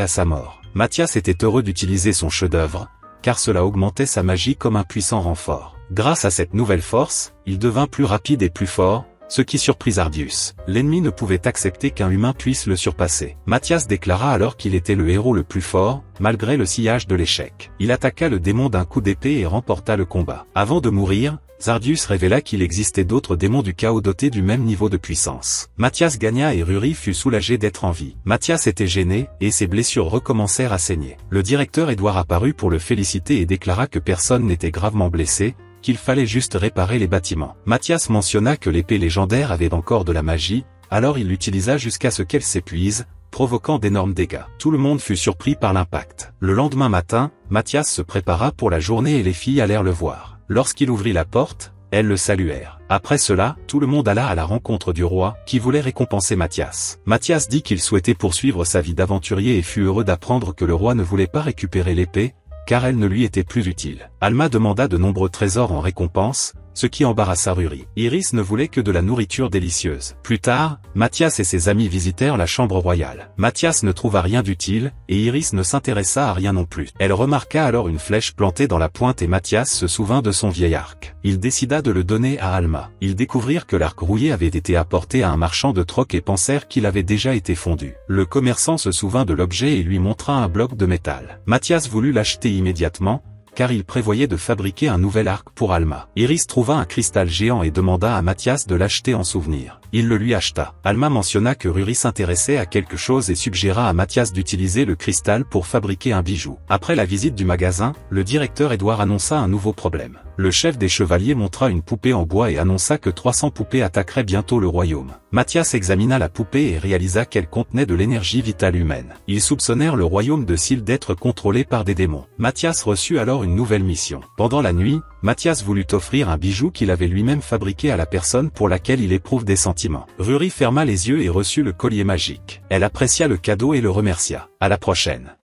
à sa mort. Mathias était heureux d'utiliser son chef-d'œuvre, car cela augmentait sa magie comme un puissant renfort. Grâce à cette nouvelle force, il devint plus rapide et plus fort, ce qui surprit Zardius. L'ennemi ne pouvait accepter qu'un humain puisse le surpasser. Mathias déclara alors qu'il était le héros le plus fort, malgré le sillage de l'échec. Il attaqua le démon d'un coup d'épée et remporta le combat. Avant de mourir, Zardius révéla qu'il existait d'autres démons du chaos dotés du même niveau de puissance. Mathias gagna et Ruri fut soulagé d'être en vie. Mathias était gêné, et ses blessures recommencèrent à saigner. Le directeur Edward apparut pour le féliciter et déclara que personne n'était gravement blessé, qu'il fallait juste réparer les bâtiments. Mathias mentionna que l'épée légendaire avait encore de la magie, alors il l'utilisa jusqu'à ce qu'elle s'épuise, provoquant d'énormes dégâts. Tout le monde fut surpris par l'impact. Le lendemain matin, Mathias se prépara pour la journée et les filles allèrent le voir. Lorsqu'il ouvrit la porte, elles le saluèrent. Après cela, tout le monde alla à la rencontre du roi, qui voulait récompenser Mathias. Mathias dit qu'il souhaitait poursuivre sa vie d'aventurier et fut heureux d'apprendre que le roi ne voulait pas récupérer l'épée, car elle ne lui était plus utile. Alma demanda de nombreux trésors en récompense, ce qui embarrassa Ruri. Iris ne voulait que de la nourriture délicieuse. Plus tard, Mathias et ses amis visitèrent la chambre royale. Mathias ne trouva rien d'utile, et Iris ne s'intéressa à rien non plus. Elle remarqua alors une flèche plantée dans la pointe et Mathias se souvint de son vieil arc. Il décida de le donner à Alma. Ils découvrirent que l'arc rouillé avait été apporté à un marchand de troc et pensèrent qu'il avait déjà été fondu. Le commerçant se souvint de l'objet et lui montra un bloc de métal. Mathias voulut l'acheter immédiatement, car il prévoyait de fabriquer un nouvel arc pour Alma. Iris trouva un cristal géant et demanda à Mathias de l'acheter en souvenir. Il le lui acheta. Alma mentionna que Ruri s'intéressait à quelque chose et suggéra à Mathias d'utiliser le cristal pour fabriquer un bijou. Après la visite du magasin, le directeur Edward annonça un nouveau problème. Le chef des chevaliers montra une poupée en bois et annonça que 300 poupées attaqueraient bientôt le royaume. Mathias examina la poupée et réalisa qu'elle contenait de l'énergie vitale humaine. Ils soupçonnèrent le royaume de Syl d'être contrôlé par des démons. Mathias reçut alors une nouvelle mission. Pendant la nuit, Mathias voulut offrir un bijou qu'il avait lui-même fabriqué à la personne pour laquelle il éprouve des sentiments. Ruri ferma les yeux et reçut le collier magique. Elle apprécia le cadeau et le remercia. À la prochaine.